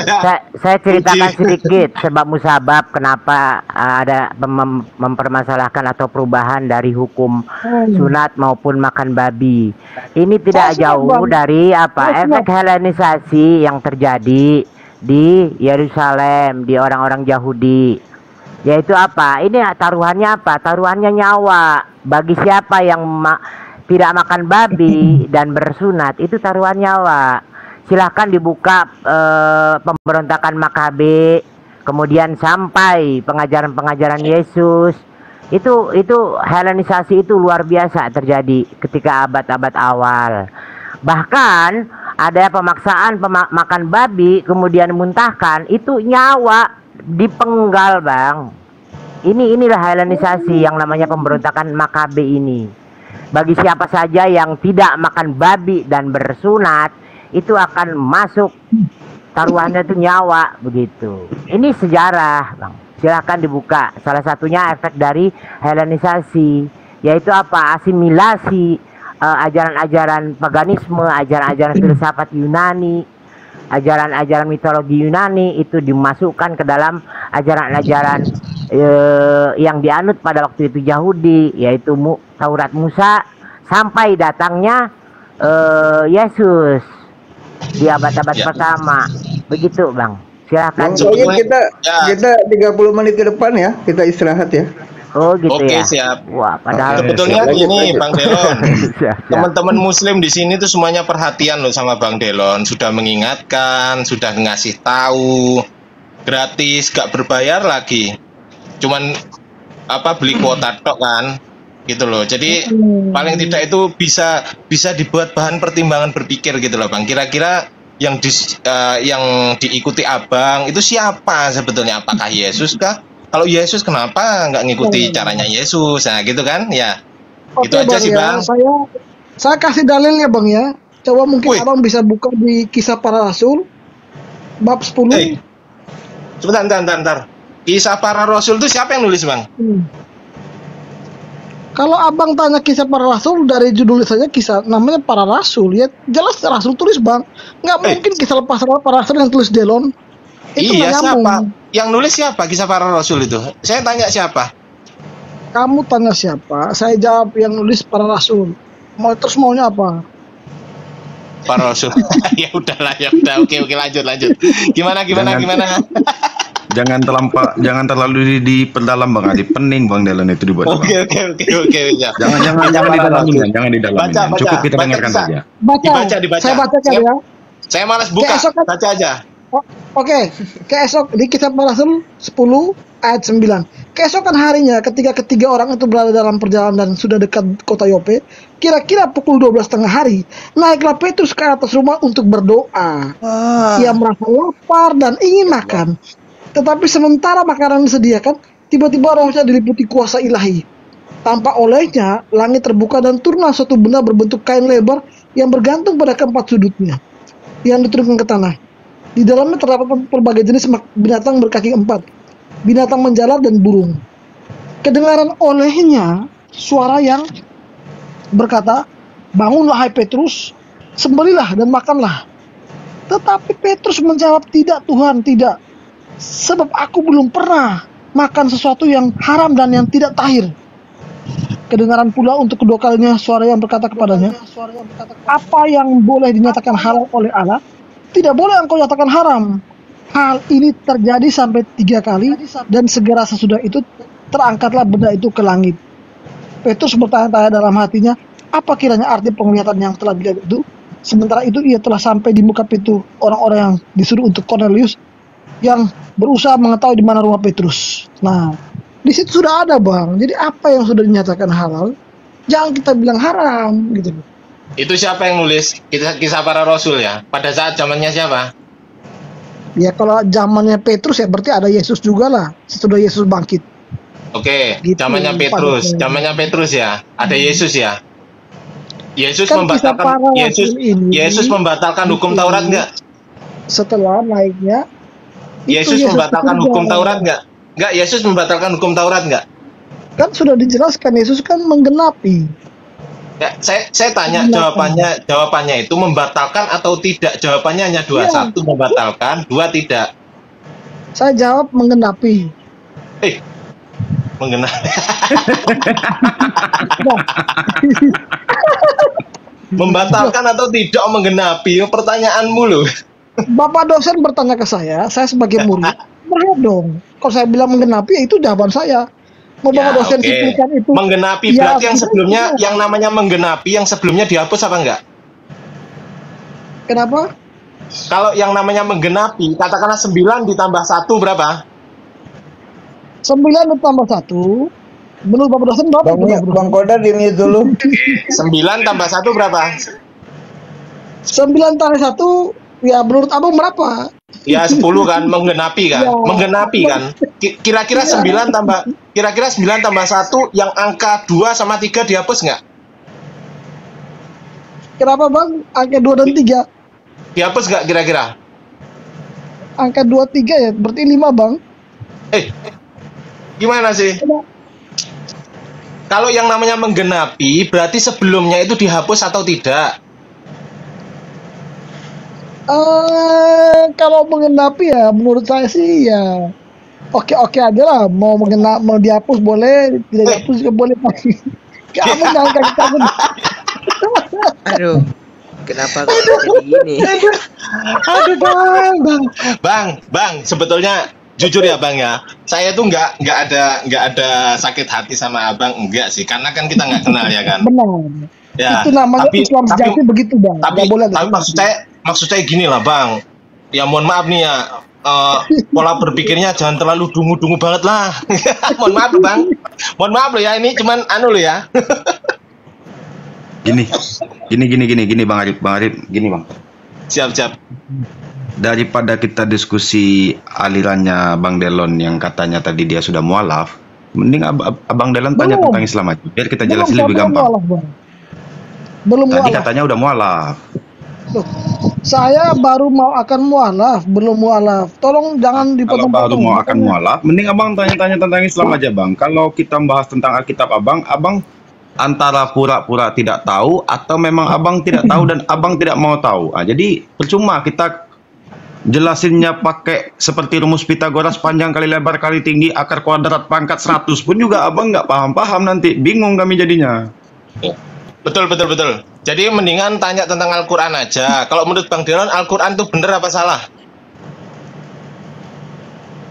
saya ceritakan sedikit sebab musabab kenapa ada mempermasalahkan atau perubahan dari hukum sunat maupun makan babi. Ini tidak jauh dari efek Helenisasi yang terjadi di Yerusalem, di orang-orang Yahudi. Yaitu apa? Ini taruhannya apa? Taruhannya nyawa. Bagi siapa yang tidak makan babi dan bersunat, itu taruhan nyawa. Silahkan dibuka pemberontakan Makabe, kemudian sampai pengajaran-pengajaran Yesus. Itu Helenisasi itu luar biasa terjadi ketika abad-abad awal. Bahkan ada pemaksaan makan babi kemudian muntahkan, itu nyawa dipenggal, Bang. Inilah Helenisasi yang namanya pemberontakan Makabe ini. Bagi siapa saja yang tidak makan babi dan bersunat, itu akan masuk taruhannya itu nyawa begitu. Ini sejarah, Bang. Silakan dibuka. Salah satunya efek dari Helenisasi, yaitu apa? Asimilasi ajaran-ajaran paganisme, ajaran-ajaran filsafat Yunani, ajaran-ajaran mitologi Yunani itu dimasukkan ke dalam ajaran-ajaran yang dianut pada waktu itu Yahudi, yaitu Taurat Musa, sampai datangnya Yesus di abad-abad pertama. Begitu Bang, silakan. Kita 30 menit ke depan ya, kita istirahat ya. Oh gitu. Oke, ya. siap. Wah, padahal sebetulnya gini Bang Delon, teman-teman Muslim di sini tuh semuanya perhatian loh sama Bang Delon, sudah mengingatkan, sudah ngasih tahu, gratis, gak berbayar lagi, cuman beli kuota tok kan, gitu loh. Jadi paling tidak itu bisa dibuat bahan pertimbangan berpikir gitu loh Bang. Kira-kira yang diikuti abang itu siapa sebetulnya? Apakah Yesus kah? Kalau Yesus kenapa nggak ngikuti caranya Yesus? Nah gitu kan ya. Oke, itu aja Bang, sih Bang. Saya kasih dalilnya Bang ya. Coba mungkin abang bisa buka di Kisah Para Rasul bab 10. Sebentar. Kisah Para Rasul itu siapa yang nulis Bang? Kalau abang tanya Kisah Para Rasul, dari judulnya saja kisah namanya Para Rasul, ya jelas Rasul tulis Bang. Nggak mungkin kisah Para Rasul yang tulis Delon. Itu iya, siapa? Yang nulis siapa Kisah Para Rasul itu? Saya tanya siapa? Kamu tanya siapa? Saya jawab yang nulis Para Rasul. Maunya apa? Para Rasul. Ya udahlah, ya udah. Oke, lanjut. Gimana? Jangan terlalu diperdalam Bang Adi, pening Bang Delon itu dibuat. Oke. Ya. Jangan didalamin. Cukup kita dengarkan saja. Dibaca. Saya bacakan ya. Saya malas buka, baca aja. Oke, keesok di Kisah Para Rasul 10 ayat 9. Keesokan harinya ketika ketiga orang itu berada dalam perjalanan dan sudah dekat kota Yope, kira-kira pukul 12 tengah hari, naiklah Petrus ke atas rumah untuk berdoa. Ia merasa lapar dan ingin makan. Tetapi sementara makanan disediakan, tiba-tiba rohnya diliputi kuasa ilahi. Tanpa olehnya, langit terbuka dan turunlah suatu benda berbentuk kain lebar yang bergantung pada keempat sudutnya, yang diturunkan ke tanah. Di dalamnya terdapat berbagai jenis binatang berkaki 4, binatang menjalar dan burung. Kedengaran olehnya suara yang berkata, "Bangunlah hai Petrus, sembelihlah dan makanlah." Tetapi Petrus menjawab, "Tidak Tuhan, tidak. Sebab aku belum pernah makan sesuatu yang haram dan yang tidak tahir." Kedengaran pula untuk kedua kalinya suara yang berkata kepadanya, "Apa yang boleh dinyatakan halal oleh Allah, tidak boleh engkau nyatakan haram." Hal ini terjadi sampai 3 kali, dan segera sesudah itu terangkatlah benda itu ke langit. Petrus bertanya-tanya dalam hatinya, apa kiranya arti penglihatan yang telah dilihat itu? Sementara itu ia telah sampai di muka pintu orang-orang yang disuruh untuk Cornelius, yang berusaha mengetahui di mana rumah Petrus. Nah, di situ sudah ada Bang. Jadi apa yang sudah dinyatakan halal, jangan kita bilang haram gitu. Itu siapa yang nulis? Kisah para Rasul ya. Pada saat zamannya siapa? Ya kalau zamannya Petrus ya berarti ada Yesus juga lah. Sesudah Yesus bangkit. Oke, Gitu, zamannya Petrus. Zamannya Petrus ya. Ada Yesus ya. Yesus Kan kisah para membatalkan rasul ini Yesus membatalkan hukum Taurat nggak? setelah naiknya Yesus Yesus membatalkan bekerja. hukum Taurat nggak? Nggak, Yesus membatalkan hukum Taurat nggak? kan sudah dijelaskan Yesus kan menggenapi. Ya, saya tanya jawabannya itu membatalkan atau tidak? Jawabannya hanya dua. Iya. Satu membatalkan, dua tidak. Saya jawab menggenapi. Menggenapi. Nah, Membatalkan atau tidak menggenapi? Pertanyaanmu loh. Bapak dosen bertanya ke saya sebagai murid, berat dong. Kalau saya bilang menggenapi, ya itu jawaban saya. Mau Bapak dosen Oke. simpulkan itu. Menggenapi Ya, berarti yang sebelumnya, iya. yang namanya menggenapi yang sebelumnya dihapus apa enggak? Kenapa? Kalau yang namanya menggenapi, katakanlah 9 ditambah 1 berapa? 9 ditambah 1. Menurut Bapak dosen berapa? Bang Kodar di mute dulu. 9 tambah 1 berapa? 9 tambah 1, ya menurut Abang berapa? Ya 10 kan, menggenapi kan? Ya. Menggenapi kan? Kira-kira 9 tambah 1 yang angka 2 sama 3 dihapus nggak? Kenapa Bang? Angka 2 dan 3. Dihapus nggak kira-kira? Angka 2, 3 ya, berarti 5 Bang. Gimana sih? Kalau yang namanya menggenapi, berarti sebelumnya itu dihapus atau tidak? Kalau menggenapi ya menurut saya sih ya oke-oke aja lah. Mau dihapus boleh, tidak dihapus juga boleh. Kamu jangan kaget. Aduh, kenapa kok jadi gini? Aduh bang, sebetulnya jujur ya bang ya, saya tuh nggak ada sakit hati sama abang, enggak sih, karena kan kita nggak kenal ya kan. Benar. Ya, Itu namanya Islam sejati begitu Bang. Tapi Nggak boleh maksud saya gini lah bang, ya mohon maaf nih ya, pola berpikirnya jangan terlalu dungu-dungu banget lah. Mohon maaf bang, mohon maaf lo ya, ini cuman anu lo ya. Gini Bang Arif, gini Bang. Siap. Daripada kita diskusi alirannya Bang Delon yang katanya tadi dia sudah mualaf, mending Abang Delon tanya tentang Islam aja, biar kita jelasin lebih gampang. Belum Tadi mualaf. katanya udah mualaf. Saya baru mau akan mualaf, belum mualaf. Tolong jangan Kalau dipotong-potong. baru mau akan mualaf, mending Abang tanya-tanya tentang Islam aja Bang. Kalau kita bahas tentang Alkitab Abang antara pura-pura tidak tahu atau memang Abang tidak tahu dan Abang tidak mau tahu. Jadi percuma kita jelasinnya pakai seperti rumus Pitagoras, panjang kali lebar kali tinggi akar kuadrat pangkat 100 pun juga Abang nggak paham-paham, nanti bingung kami jadinya. Betul. Jadi mendingan tanya tentang Al-Quran aja. Kalau menurut Bang Delon, Al-Quran itu benar apa salah?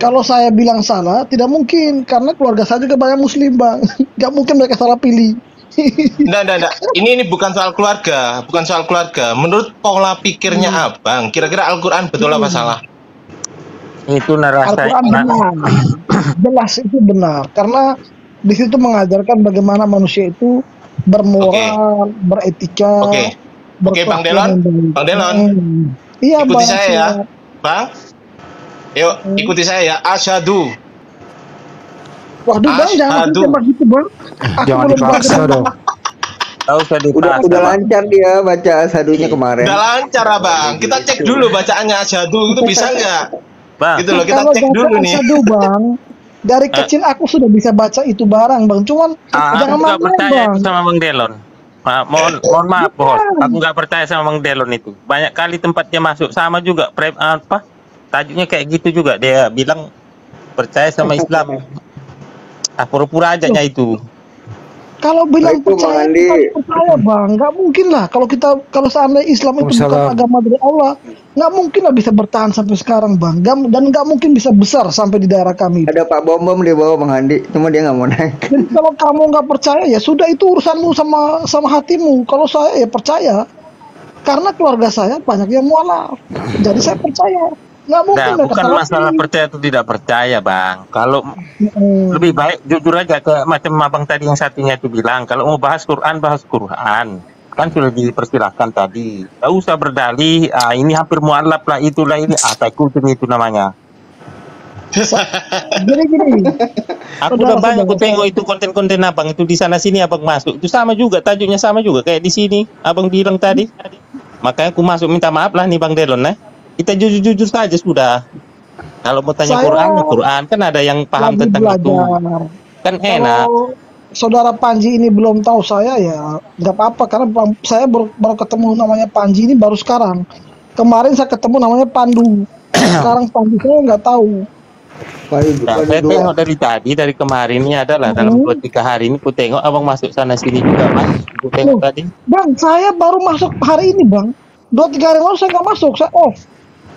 Kalau saya bilang salah, tidak mungkin. Karena keluarga saya juga banyak muslim Bang. Gak mungkin mereka salah pilih. Nggak. Ini bukan soal keluarga, Menurut pola pikirnya abang, kira-kira Al-Quran betul apa salah? Itu narasi. Al-Quran benar. Jelas itu benar. Karena di situ mengajarkan bagaimana manusia itu bermoral, beretika. Oke, Bang Delon. Iya, ikuti Bang. saya ya, Bang. Yuk, ikuti saya ya. Asyhadu. Waduh Bang, jangan tembak gitu Bang. Jangan dipaksa dong. Udah lancar dia baca asadunya kemarin. Udah lancar Bang. Kita cek dulu bacaannya asyhadu itu bisa nggak? Bang. Gitu loh, kita Kalau cek dulu nih. asyhadu Bang, dari kecil aku sudah bisa baca itu barang Bang. Cuman jangan aku nggak main percaya Bang. sama Bang Delon. Mohon maaf bos, aku nggak percaya sama Bang Delon itu. Banyak kali tempat dia masuk sama juga tajuknya kayak gitu juga, dia bilang percaya sama Islam. Pura-pura aja itu. Kalau bilang percaya Bang, nggak mungkin lah. Kalau seandainya Islam itu bukan agama dari Allah, nggak mungkin lah bisa bertahan sampai sekarang Bang. Dan nggak mungkin bisa besar sampai di daerah kami. Ada Pak Bom di bawah Bang Handi, cuma dia nggak mau naik. Jadi kalau kamu nggak percaya ya sudah, itu urusanmu sama hatimu. Kalau saya ya percaya, karena keluarga saya banyak yang mualaf. Jadi saya percaya. Nggak mungkin Nah, bukan masalah percaya atau tidak percaya Bang. Kalau lebih baik jujur aja ke macam abang tadi yang satunya itu bilang, kalau mau bahas Quran, kan sudah dipersilahkan tadi. Tak usah berdalih, ini hampir mualaf lah, itulah ini, takutin itu namanya. Jadi gini, Aku udah banyak aku tengok itu konten-konten abang itu di sana sini abang masuk itu sama juga, tajuknya sama juga kayak di sini abang bilang tadi. Makanya aku masuk minta maaf lah nih Bang Delon, kita jujur-jujur saja sudah. Kalau mau tanya Quran, ya Quran kan ada yang paham tentang itu, kan enak. Kalau saudara Panji ini belum tahu saya, ya nggak apa-apa, karena saya baru ketemu namanya Panji ini baru sekarang. Kemarin saya ketemu namanya Pandu. Sekarang Panji saya nggak tahu. Nah, saya tengok dari tadi, dari kemarin ini adalah dalam 2-3 hari ini ku tengok abang masuk sana sini juga Mas. Ku tengok tadi. Bang, saya baru masuk hari ini Bang. 2-3 hari lalu saya nggak masuk, saya off.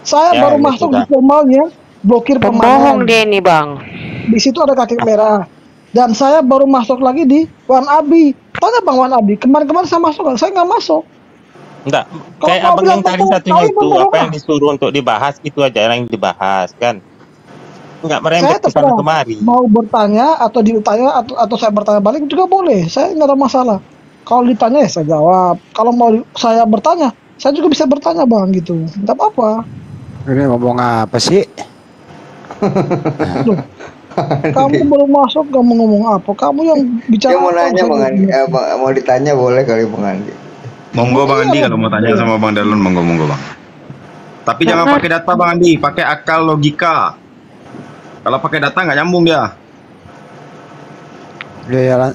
Saya baru masuk di formalnya, blokir pembohong dia ini Bang. Di situ ada kaki merah. Dan saya baru masuk lagi di Wan Abi. Tanya Bang Wan Abi, kemarin-kemarin saya masuk, saya nggak masuk. Enggak, kayak abang yang tadi satunya itu, apa yang disuruh untuk dibahas, itu aja yang dibahas kan. Enggak merembet ke sana kemari. Mau bertanya atau ditanya atau saya bertanya balik juga boleh. Saya nggak ada masalah. Kalau ditanya ya saya jawab. Kalau mau saya bertanya, saya juga bisa bertanya Bang gitu. Nggak apa-apa. Ini ngomong apa sih? Kamu baru masuk kamu ngomong apa? Kamu yang bicara. Dia mau nanya Bang Andi, mau ditanya boleh kali Bang Andi. Monggo Bang Andi kalau mau tanya sama Bang Delon, monggo Bang. Tapi jangan pakai data Bang Andi, pakai akal logika. Kalau pakai data nggak nyambung dia.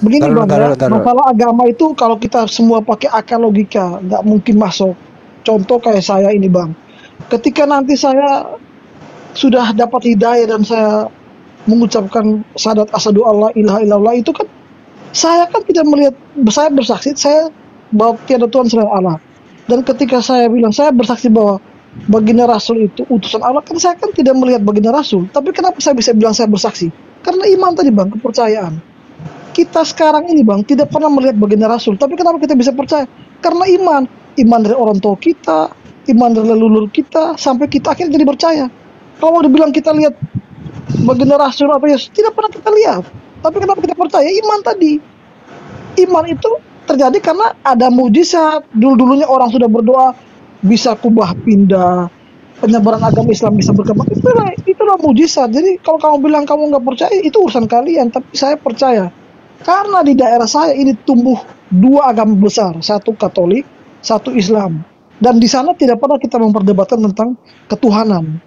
Begini Bang, masalah agama itu kalau kita semua pakai akal logika nggak mungkin masuk. Contoh kayak saya ini Bang, ketika nanti saya sudah dapat hidayah dan saya mengucapkan syahadat asyhadu alla ilaha illallah, itu kan saya kan tidak melihat, saya bersaksi saya bahwa tiada Tuhan selain Allah. Dan ketika saya bilang saya bersaksi bahwa baginda Rasul itu utusan Allah, kan saya kan tidak melihat baginda Rasul. Tapi kenapa saya bisa bilang saya bersaksi? Karena iman tadi Bang, kepercayaan. Kita sekarang ini Bang tidak pernah melihat baginda Rasul, tapi kenapa kita bisa percaya? Karena iman dari orang tua kita, iman dari leluhur kita, sampai kita akhirnya jadi percaya. Kalau dibilang kita lihat baginda Rasul apa ya, tidak pernah kita lihat. Tapi kenapa kita percaya? Iman tadi. Iman itu terjadi karena ada mujizat. Dulu-dulunya orang sudah berdoa bisa kubah pindah, penyebaran agama Islam bisa berkembang. Itulah mujizat. Jadi kalau kamu bilang kamu nggak percaya, itu urusan kalian. Tapi saya percaya. Karena di daerah saya ini tumbuh 2 agama besar, satu Katolik, satu Islam. Dan di sana tidak pernah kita memperdebatkan tentang ketuhanan.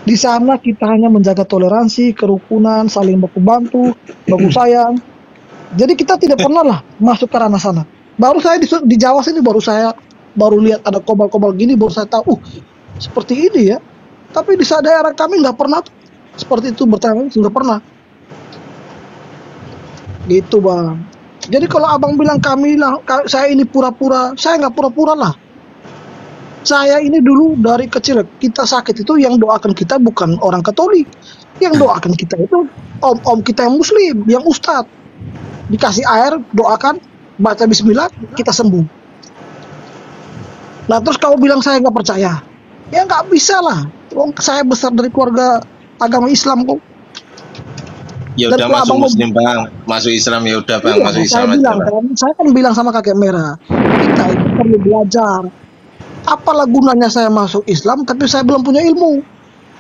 Di sana kita hanya menjaga toleransi, kerukunan, saling baku-bantu, baku sayang. Jadi kita tidak pernah lah masuk ke ranah sana. Baru saya di Jawa sini baru lihat ada kobal-kobal gini, baru saya tahu, seperti ini ya. Tapi di daerah kami nggak pernah seperti itu, bertanya nggak pernah. Gitu Bang. Jadi kalau abang bilang saya ini pura-pura, saya nggak pura-pura lah. Saya ini dulu dari kecil kita sakit itu yang doakan kita bukan orang Katolik, yang doakan kita itu om-om kita yang Muslim, yang ustadz. Dikasih air, doakan, baca Bismillah, kita sembuh. Nah terus kamu bilang saya nggak percaya, ya nggak bisa lah. Saya besar dari keluarga agama Islam kok. Ya udah masuk Muslim Bang, masuk Islam ya udah Bang, masuk Islam aja Bang. Saya kan bilang sama kakek merah, kita itu perlu belajar. Apalah gunanya saya masuk Islam tapi saya belum punya ilmu.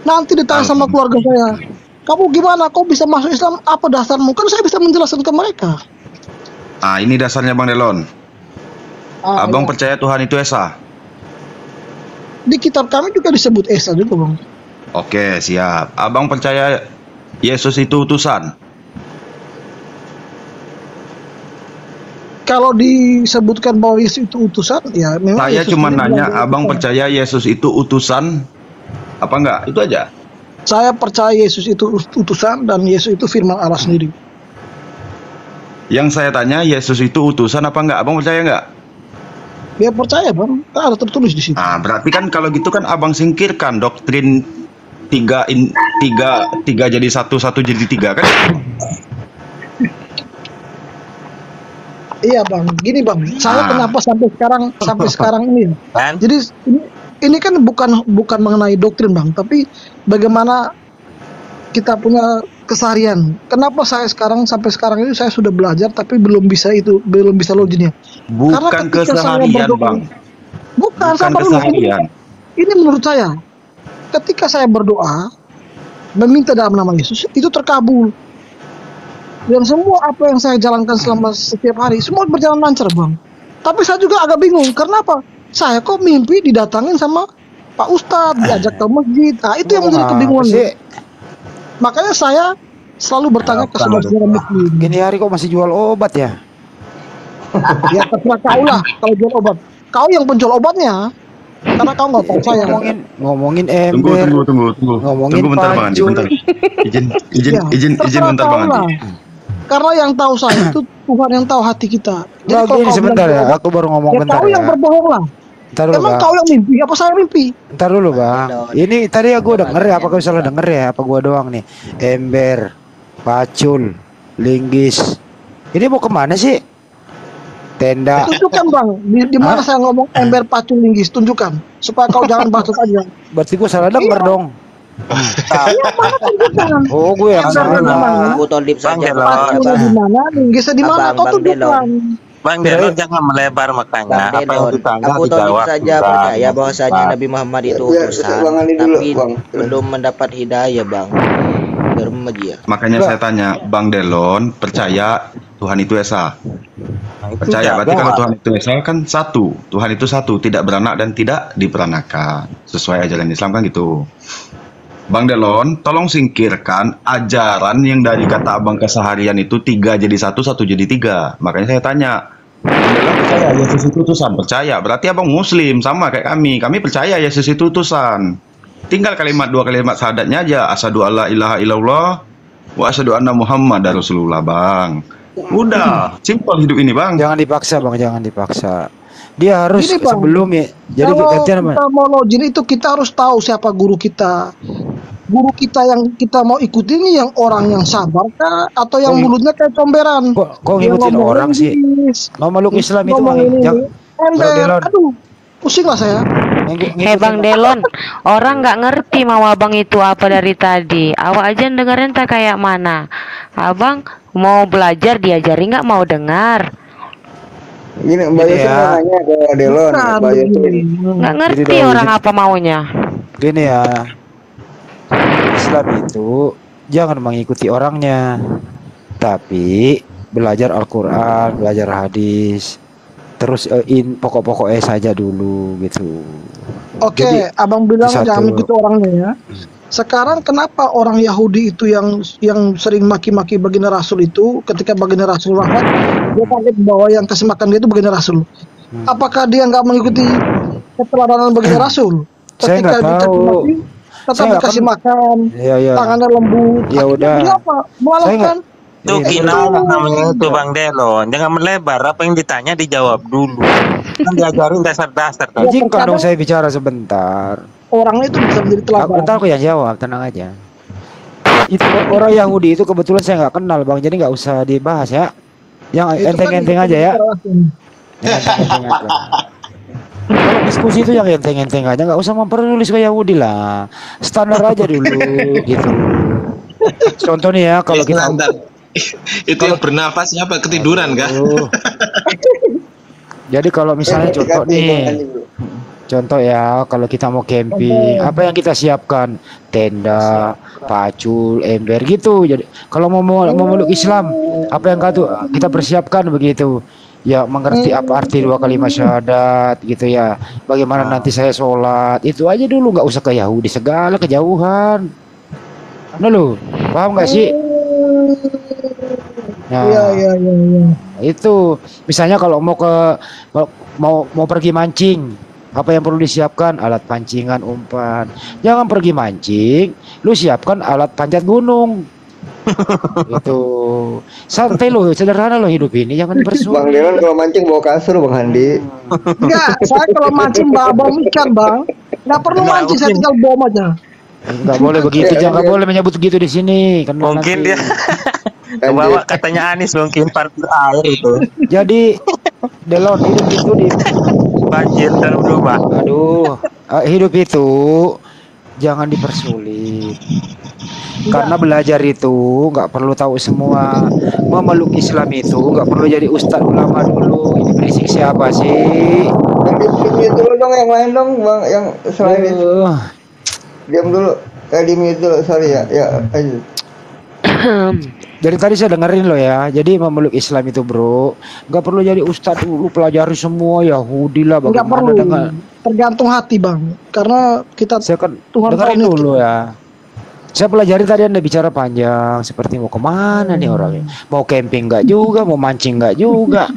Nanti ditanya sama keluarga saya, kamu gimana? Kau bisa masuk Islam? Apa dasarmu? Kan saya bisa menjelaskan ke mereka. Ini dasarnya Bang Delon. Abang percaya Tuhan itu Esa? Di kitab kami juga disebut Esa juga Bang. Oke siap. Abang percaya Yesus itu utusan? Kalau disebutkan bahwa Yesus itu utusan, ya memang. Saya cuma nanya, abang percaya Yesus itu utusan apa enggak? Itu aja. Saya percaya Yesus itu utusan dan Yesus itu firman Allah sendiri. Yang saya tanya, Yesus itu utusan apa enggak? Abang percaya enggak? Ya percaya Bang, ada tertulis di situ. Berarti kan kalau gitu kan abang singkirkan doktrin tiga jadi satu jadi 3 kan? Iya Bang, gini Bang, saya kenapa sampai sekarang ini? Jadi ini kan bukan mengenai doktrin Bang, tapi bagaimana kita punya keseharian. Kenapa saya sampai sekarang ini saya sudah belajar tapi belum bisa loginnya. Bukan keseharian, Bang. Bukan sama keseharian. Ini menurut saya, ketika saya berdoa meminta dalam nama Yesus itu terkabul. Dan semua apa yang saya jalankan selama setiap hari semua berjalan lancar, Bang. Tapi saya juga agak bingung, karena apa? Saya kok mimpi didatangin sama Pak Ustadz, diajak ke masjid. Nah, itu yang menjadi kebingungan. Makanya saya selalu bertanya ke saudara-saudara muslim. Gini hari kok masih jual obat ya? Ya terserah kau lah kalau jual obat. Kau yang penjual obatnya. Karena kau nggak tahu saya. Ngomongin ember. Tunggu. Ngomongin Tunggu bentar, Bang Andi, bentar. Izin bentar, Bang Andi. Karena yang tahu saya itu Tuhan yang tahu hati kita. Jadi kalau sebentar ya, aku baru ngomong bentar ya. Kau yang berbohong lah. Ntar dulu, emang Bang. Kau yang mimpi apa saya mimpi? Ntar dulu, Bang. Ini tadi ya gue denger ya, apa kau salah denger ya? Apa gua doang nih? Ember, pacul, linggis. Ini mau kemana sih? Tenda. Tunjukkan, Bang. Di mana saya ngomong ember, pacul, linggis? Tunjukkan supaya kau jangan bacot aja. Berarti gue salah denger dong. Oh, gue yang salah. Aku tolip saja. Pacul di mana? Linggisnya di mana? Kau tunjukkan. Bang Delon jangan melebar makanya. Bang Delon, aku tolip saja percaya bahwasanya Nabi Muhammad itu utusan, tapi belum mendapat hidayah, Bang. Makanya saya tanya, Bang Delon percaya Tuhan itu esa? Percaya, berarti kalau Tuhan itu esa kan satu. Tuhan itu satu, tidak beranak dan tidak diperanakan. Sesuai ajaran Islam kan gitu. Bang Delon, tolong singkirkan ajaran yang dari kata abang keseharian itu 3 jadi 1, 1 jadi 3. Makanya saya tanya, Bang Delon percaya Yesus itu utusan? Percaya, berarti abang muslim, sama kayak kami. Kami percaya Yesus itu utusan. Tinggal dua kalimat syahadatnya aja. Asyhadu alla ilaha illallah wa asyhadu anna Muhammadar Rasulullah, Bang. Udah, simpel hidup ini, Bang. Jangan dipaksa, Bang, jangan dipaksa. Dia harus Gini, Bang, sebelum ya. Jadi kalau kita mau login itu kita harus tahu siapa guru kita. Guru kita yang kita mau ikuti ini yang orang yang sabar kah atau yang mulutnya kayak comberan? Kok ngikutin orang sih? Memeluk Islam itu, Bang. Aduh, pusing lah saya. Bang Delon, orang nggak ngerti mau abang itu apa dari tadi. Awak aja dengerin tak kayak mana. Abang mau belajar diajari nggak mau dengar. Gini, Mbak Yusuf nanya ke Delon, Mbak Yusuf. Nggak ngerti orang apa maunya. Gini ya, Islam itu jangan mengikuti orangnya, tapi belajar Al-Quran, belajar hadis, terus pokok-pokoknya saja dulu gitu. Oke, abang bilang jangan mengikuti orangnya ya. Sekarang kenapa orang Yahudi itu yang sering maki-maki baginda Rasul itu ketika baginda Rasul wafat, dia kaget bahwa yang kasih makan dia itu baginda Rasul. Apakah dia nggak mengikuti keteladanan baginda Rasul? Saya nggak tahu. Tetap dikasih makan, tangannya lembut. Ya udah. Dia apa? Melakukan. Itu kinau namanya itu, Bang Delon. Jangan melebar, apa yang ditanya dijawab dulu. Kan diajarin dasar-dasar. Izinkan dong saya bicara sebentar. Orangnya itu bisa menjadi teladan. Bentar aku yang jawab, tenang aja. Itu orang Yahudi itu kebetulan saya nggak kenal, Bang, jadi nggak usah dibahas ya. Yang enteng-enteng aja ya. Kalau diskusi itu yang enteng-enteng aja, nggak usah memperlulis ke Yahudi lah. Standar aja dulu gitu. Contohnya ya kalau kita itu yang bernafas apa ketiduran kah? Jadi kalau misalnya contoh ya, kalau kita mau camping, apa yang kita siapkan? Tenda, pacul, ember gitu. Jadi kalau mau memeluk Islam, apa yang kita persiapkan begitu? Ya mengerti apa arti 2 kalimat syahadat gitu ya. Bagaimana nanti saya sholat, itu aja dulu, nggak usah ke Yahudi segala kejauhan. Nah lu, paham nggak sih? Nah, iya. Itu misalnya kalau mau pergi mancing, apa yang perlu disiapkan? Alat pancingan, umpan. Jangan pergi mancing, lu siapkan alat panjat gunung. Itu santai loh, sederhana loh hidup ini, jangan dipersulit. Bang Delon kalau mancing bawa kasur, Bang Handi. Enggak, saya kalau mancing bawa ikan, Bang. Nggak perlu mancing, saya tinggal bom aja. Enggak boleh begitu, jangan boleh menyebut begitu di sini. Mungkin dia bawa katanya Anis mungkin parkir air itu. Jadi Delon hidup itu di banjir dan berubah. Aduh, hidup itu jangan dipersulit. Karena belajar itu nggak perlu tahu semua. Memeluk Islam itu nggak perlu jadi ustadz ulama dulu. Ini berisik siapa sih? Di mute dulu dong, yang lain dong bang, yang selain itu. Diam dulu, di mute dulu, sorry ya. Ya, ayo. Dari tadi saya dengerin lo ya. Jadi memeluk Islam itu bro, nggak perlu jadi ustadz dulu pelajari semua Yahudi lah. Nggak Bagaimana perlu. dengan Tergantung hati bang. Karena kita saya kan Tuhan dengerin tahu dulu ya. Saya pelajari tadi Anda bicara panjang, seperti mau kemana nih orangnya? Mau camping nggak juga, mau mancing nggak juga,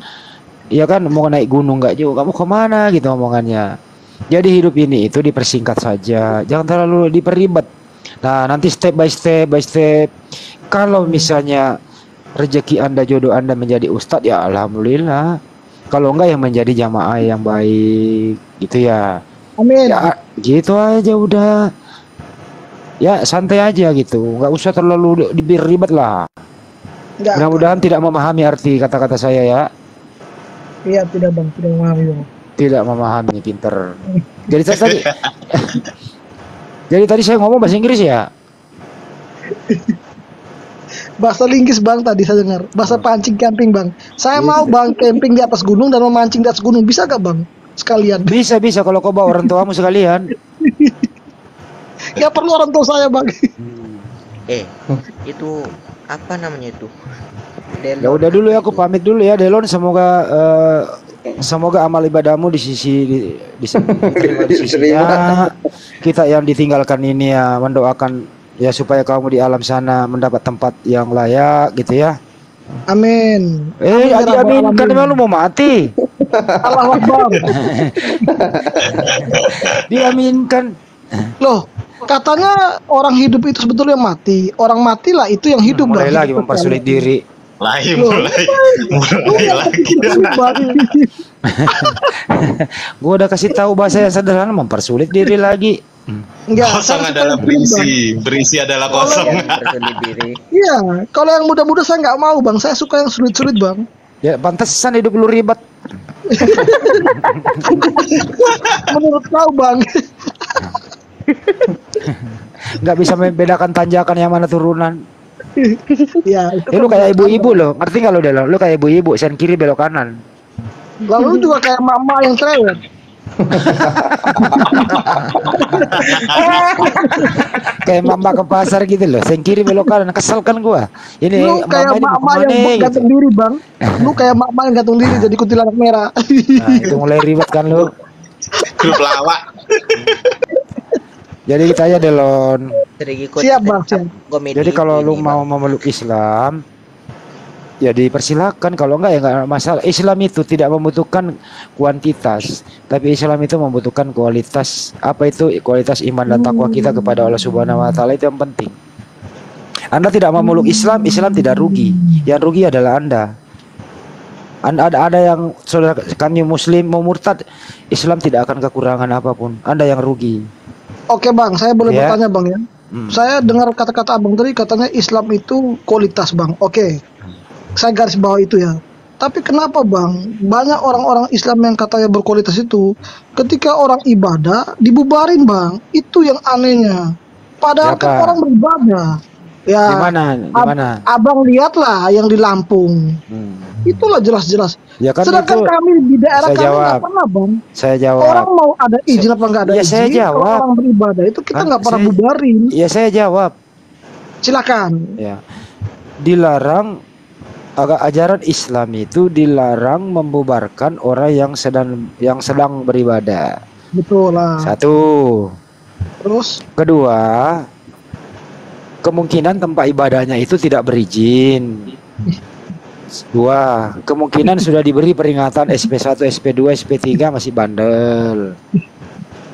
ya kan? Mau naik gunung nggak juga, mau kemana gitu omongannya. Jadi hidup ini itu dipersingkat saja, jangan terlalu diperibet. Nah nanti step by step. Kalau misalnya rezeki Anda, jodoh Anda menjadi ustadz, ya alhamdulillah. Kalau enggak yang menjadi jamaah yang baik, gitu ya. Amin. Ya gitu aja udah. Ya santai aja gitu, nggak usah terlalu ribet lah. Mudah-mudahan tidak memahami arti kata-kata saya ya. Iya tidak bang, tidak memahami bang. Tidak memahami, pinter. Jadi tadi, jadi tadi saya ngomong bahasa Inggris ya. Bahasa linggis bang tadi saya dengar. Bahasa pancing camping bang. Saya mau bang camping di atas gunung dan memancing di atas gunung, bisa gak bang? Sekalian. Bisa kalo kau bawa orang tuamu sekalian. Ya perlu orang tua saya bang. Itu apa namanya itu? Ya udah dulu ya, aku pamit dulu ya Delon. Semoga amal ibadahmu di sisinya. Kita yang ditinggalkan ini ya mendoakan ya supaya kamu di alam sana mendapat tempat yang layak gitu ya. Amin. Amin kan emang lu mau mati. Allah Akbar. Diaminkan. Loh, katanya orang hidup itu sebetulnya mati. Orang matilah itu yang hidup. Mulai lagi mempersulit diri. Mulai lagi. Gue udah kasih tahu bahasa yang sederhana, mempersulit diri lagi. Enggak, kosong adalah berisi adalah kosong. Iya, kalau yang muda-muda saya nggak mau bang, saya suka yang sulit-sulit bang. Ya pantesan hidup lu ribet. Menurut kau bang. Nggak bisa membedakan tanjakan yang mana turunan. Ya, itu lu kayak ibu-ibu loh, ngerti nggak lo Del? Lu kayak ibu-ibu, sen kiri belok kanan. Lalu juga kayak mama yang cerewet. Kayak mama ke pasar gitu loh, sen kiri belok kanan, kesel kan gua. Ini lu kayak mama yang gantung diri bang. Lu kayak mama yang gantung diri jadi kuntilanak merah. Nah, itu mulai ribet kan lu. Grup lawak. Jadi kita aja Delon. Siap bang, siap. Jadi kalau lu mau memeluk Islam, ya dipersilakan. Kalau enggak ya enggak masalah. Islam itu tidak membutuhkan kuantitas, tapi Islam itu membutuhkan kualitas. Apa itu? Kualitas iman dan takwa kita kepada Allah Subhanahu wa taala, itu yang penting. Anda tidak memeluk Islam, Islam tidak rugi. Yang rugi adalah Anda. Ada yang saudara kami Muslim mau murtad, Islam tidak akan kekurangan apapun. Anda yang rugi. Oke bang, saya boleh bertanya bang ya. Saya dengar kata-kata abang tadi, katanya Islam itu kualitas bang. Oke, saya garis bawah itu ya. Tapi kenapa bang, banyak orang-orang Islam yang katanya berkualitas itu, ketika orang ibadah dibubarin bang, itu yang anehnya. Padahal kan orang beribadah. Ya. Di mana? Abang lihatlah yang di Lampung. Itulah jelas-jelas. Ya kan, sedangkan itu kami di daerah kami nggak pernah bang. Saya jawab. Orang mau ada izin apa nggak ada izin? Saya jawab. Kalau orang beribadah itu kita nggak pernah bubarin. Ya saya jawab. Silakan. Ya, dilarang. Ajaran Islam itu dilarang membubarkan orang yang sedang beribadah. Betul lah. Satu. Terus? Kedua, kemungkinan tempat ibadahnya itu tidak berizin. Dua, kemungkinan sudah diberi peringatan SP1, SP2, SP3 masih bandel.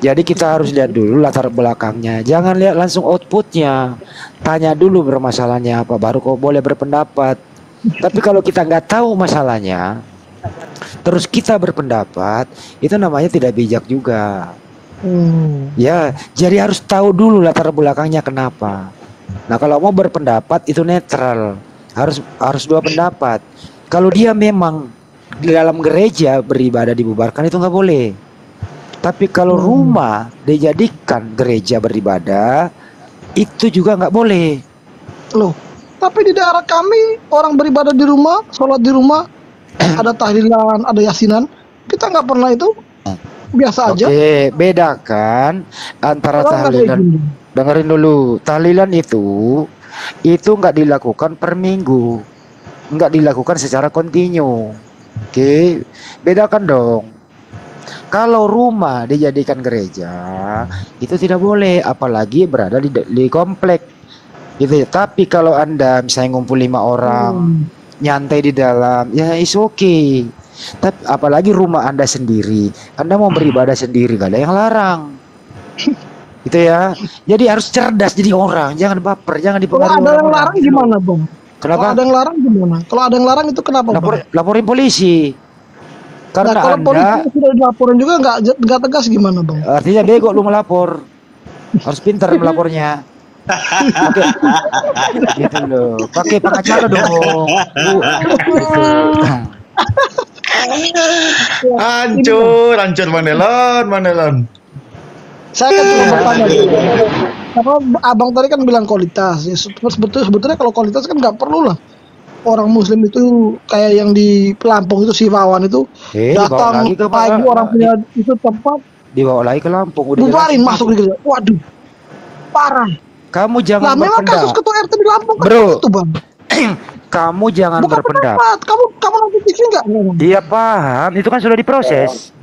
Jadi kita harus lihat dulu latar belakangnya. Jangan lihat langsung outputnya. Tanya dulu bermasalahnya apa, baru kau boleh berpendapat. Tapi kalau kita nggak tahu masalahnya, terus kita berpendapat, itu namanya tidak bijak juga. Ya, jadi harus tahu dulu latar belakangnya kenapa. Nah, kalau mau berpendapat itu netral. Harus dua pendapat. Kalau dia memang di dalam gereja beribadah dibubarkan, itu nggak boleh. Tapi kalau rumah dijadikan gereja beribadah, itu juga nggak boleh. Loh, tapi di daerah kami orang beribadah di rumah, sholat di rumah, ada tahlilan, ada yasinan. Kita nggak pernah itu, biasa aja. Oke, bedakan antara Orang nggak kayak tahlilan. gini. Dengerin dulu, tahlilan itu nggak dilakukan per minggu, nggak dilakukan secara kontinu. Oke, bedakan dong. Kalau rumah dijadikan gereja, itu tidak boleh, apalagi berada di komplek. Gitu ya. Tapi kalau Anda misalnya ngumpul 5 orang, nyantai di dalam, ya is okay. Tapi apalagi rumah Anda sendiri, Anda mau beribadah sendiri, gak ada yang larang. Gitu ya. Jadi harus cerdas jadi orang, jangan baper, jangan Kalau dipengaruhi ada yang orang-orang. larang gimana, Bang? Kenapa? Kalau ada yang larang gimana? Kalau ada yang larang itu kenapa, Bang? Laporin polisi. Karena Nah, kalau Anda polisi sudah dilaporin juga nggak tegas gimana, Bang? artinya bego lu melapor. Harus pintar melapornya. Oke. Gitu loh. Pakai pengacara dong. Hancur Bang Delon. Saya kan cuma bertanya gitu. Karena abang tadi kan bilang kualitas. Ya, sebetulnya kalau kualitas kan nggak perlu lah. Orang Muslim itu kayak yang di Lampung itu si Wawan itu dibawa datang lagi ke pagi orang punya itu tempat dibawa lagi ke Lampung. Udah bubarin jelasin. masuk di gereja. Waduh, parah. Kamu jangan Lah memang berpendapat. kasus ketua RT di Lampung kan Bro. itu, Bang. Kamu jangan Bukan berpendapat. pendapat. Kamu nonton TV nggak? Dia paham, itu kan sudah diproses.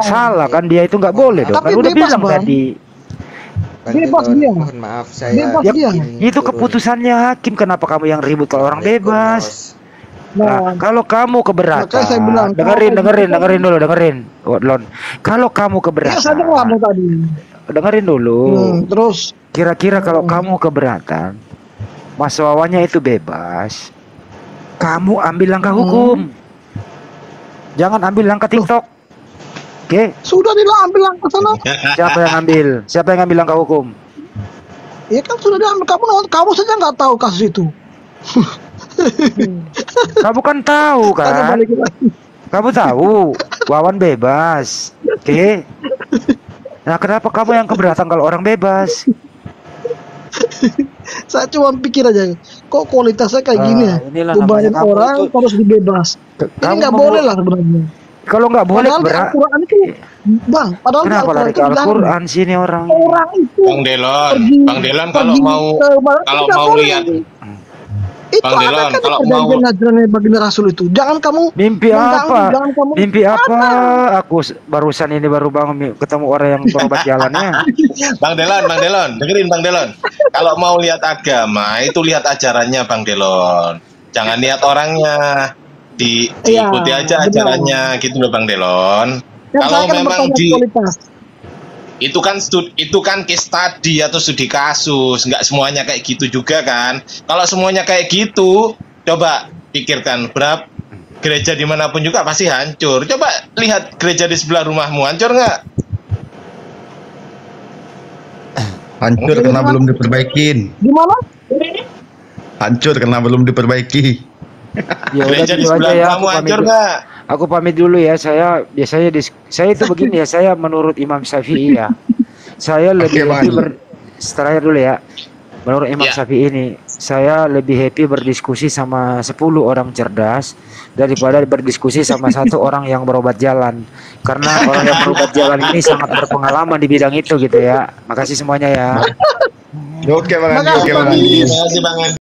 Salah kan dia itu nggak boleh dong. Tapi Kan udah bebas, bilang Bang. tadi. Bebas dia. Mohon maaf Bebas saya dia. Itu keputusannya hakim. Kenapa kamu yang ribut kalau orang bebas? Nah, Kalau kamu keberatan, makanya saya bilang, dengerin dulu, Lon. Kalau kamu ya keberatan, saya dengar tadi. dengerin dulu. Terus Kira-kira kalau kamu keberatan, Mas Wawannya itu bebas, kamu ambil langkah hukum. Jangan ambil langkah TikTok. Oke? sudah diambil langkah sana. Siapa yang ambil? Siapa yang ambil langkah hukum? Ya kan sudah diambil. Kamu saja nggak tahu kasus itu. Kamu kan tahu kan? Kamu tahu Wawan bebas. Oke? Nah, kenapa kamu yang keberatan kalau orang bebas? Saya cuma pikir aja, kok kualitasnya kayak gini ya? inilah Bebanin namanya kamu orang itu- terus dibebas. Ini kamu nggak mau- boleh lah sebenarnya. Kalau nggak boleh Padahal di Al-Quran itu, Bang, padahal di Kenapa Al-Quran lari itu ke bilang, Al-Quran sini orang? orang itu Bang Delon, pergi- Bang Delon kalau pergi mau ke barat kalau tidak mau boleh. lihat Itu Bang ada Delon, kan kalau di mau perjanjian ajarannya baginda Rasul itu. Jangan kamu Mimpi mengganggu, apa? jangan kamu Mimpi apa? Aku barusan ini baru bangun ketemu orang yang berobat jalannya. Bang Delon, dengerin Bang Delon. Kalau mau lihat agama itu lihat ajarannya Bang Delon. Jangan lihat orangnya. Diikuti Iya, aja benar. ajarannya gitu loh Bang Delon. Dan Kalau saya kan memang bertanya di kualitas. itu kan case study atau studi kasus, nggak semuanya kayak gitu juga kan. Kalau semuanya kayak gitu, coba pikirkan berapa gereja dimanapun juga pasti hancur. Coba lihat gereja di sebelah rumahmu, hancur nggak? Hancur karena belum diperbaikin. Gimana? Hancur karena belum diperbaiki. Ya udah Gereja di gitu sebelah aja ya. rumahmu hancur nggak? Aku pamit dulu ya. Saya biasanya saya itu begini ya. Saya menurut Imam Syafi'i ya. Saya lebih Oke, happy Bang. terakhir dulu ya. Menurut Imam Syafi'i ini, saya lebih happy berdiskusi sama 10 orang cerdas daripada berdiskusi sama satu orang yang berobat jalan. Karena orang yang berobat jalan ini sangat berpengalaman di bidang itu gitu ya. Makasih semuanya ya. Oke Bang Andi, Makasih, oke Bang Bang Andi. Terima kasih Bang Andi.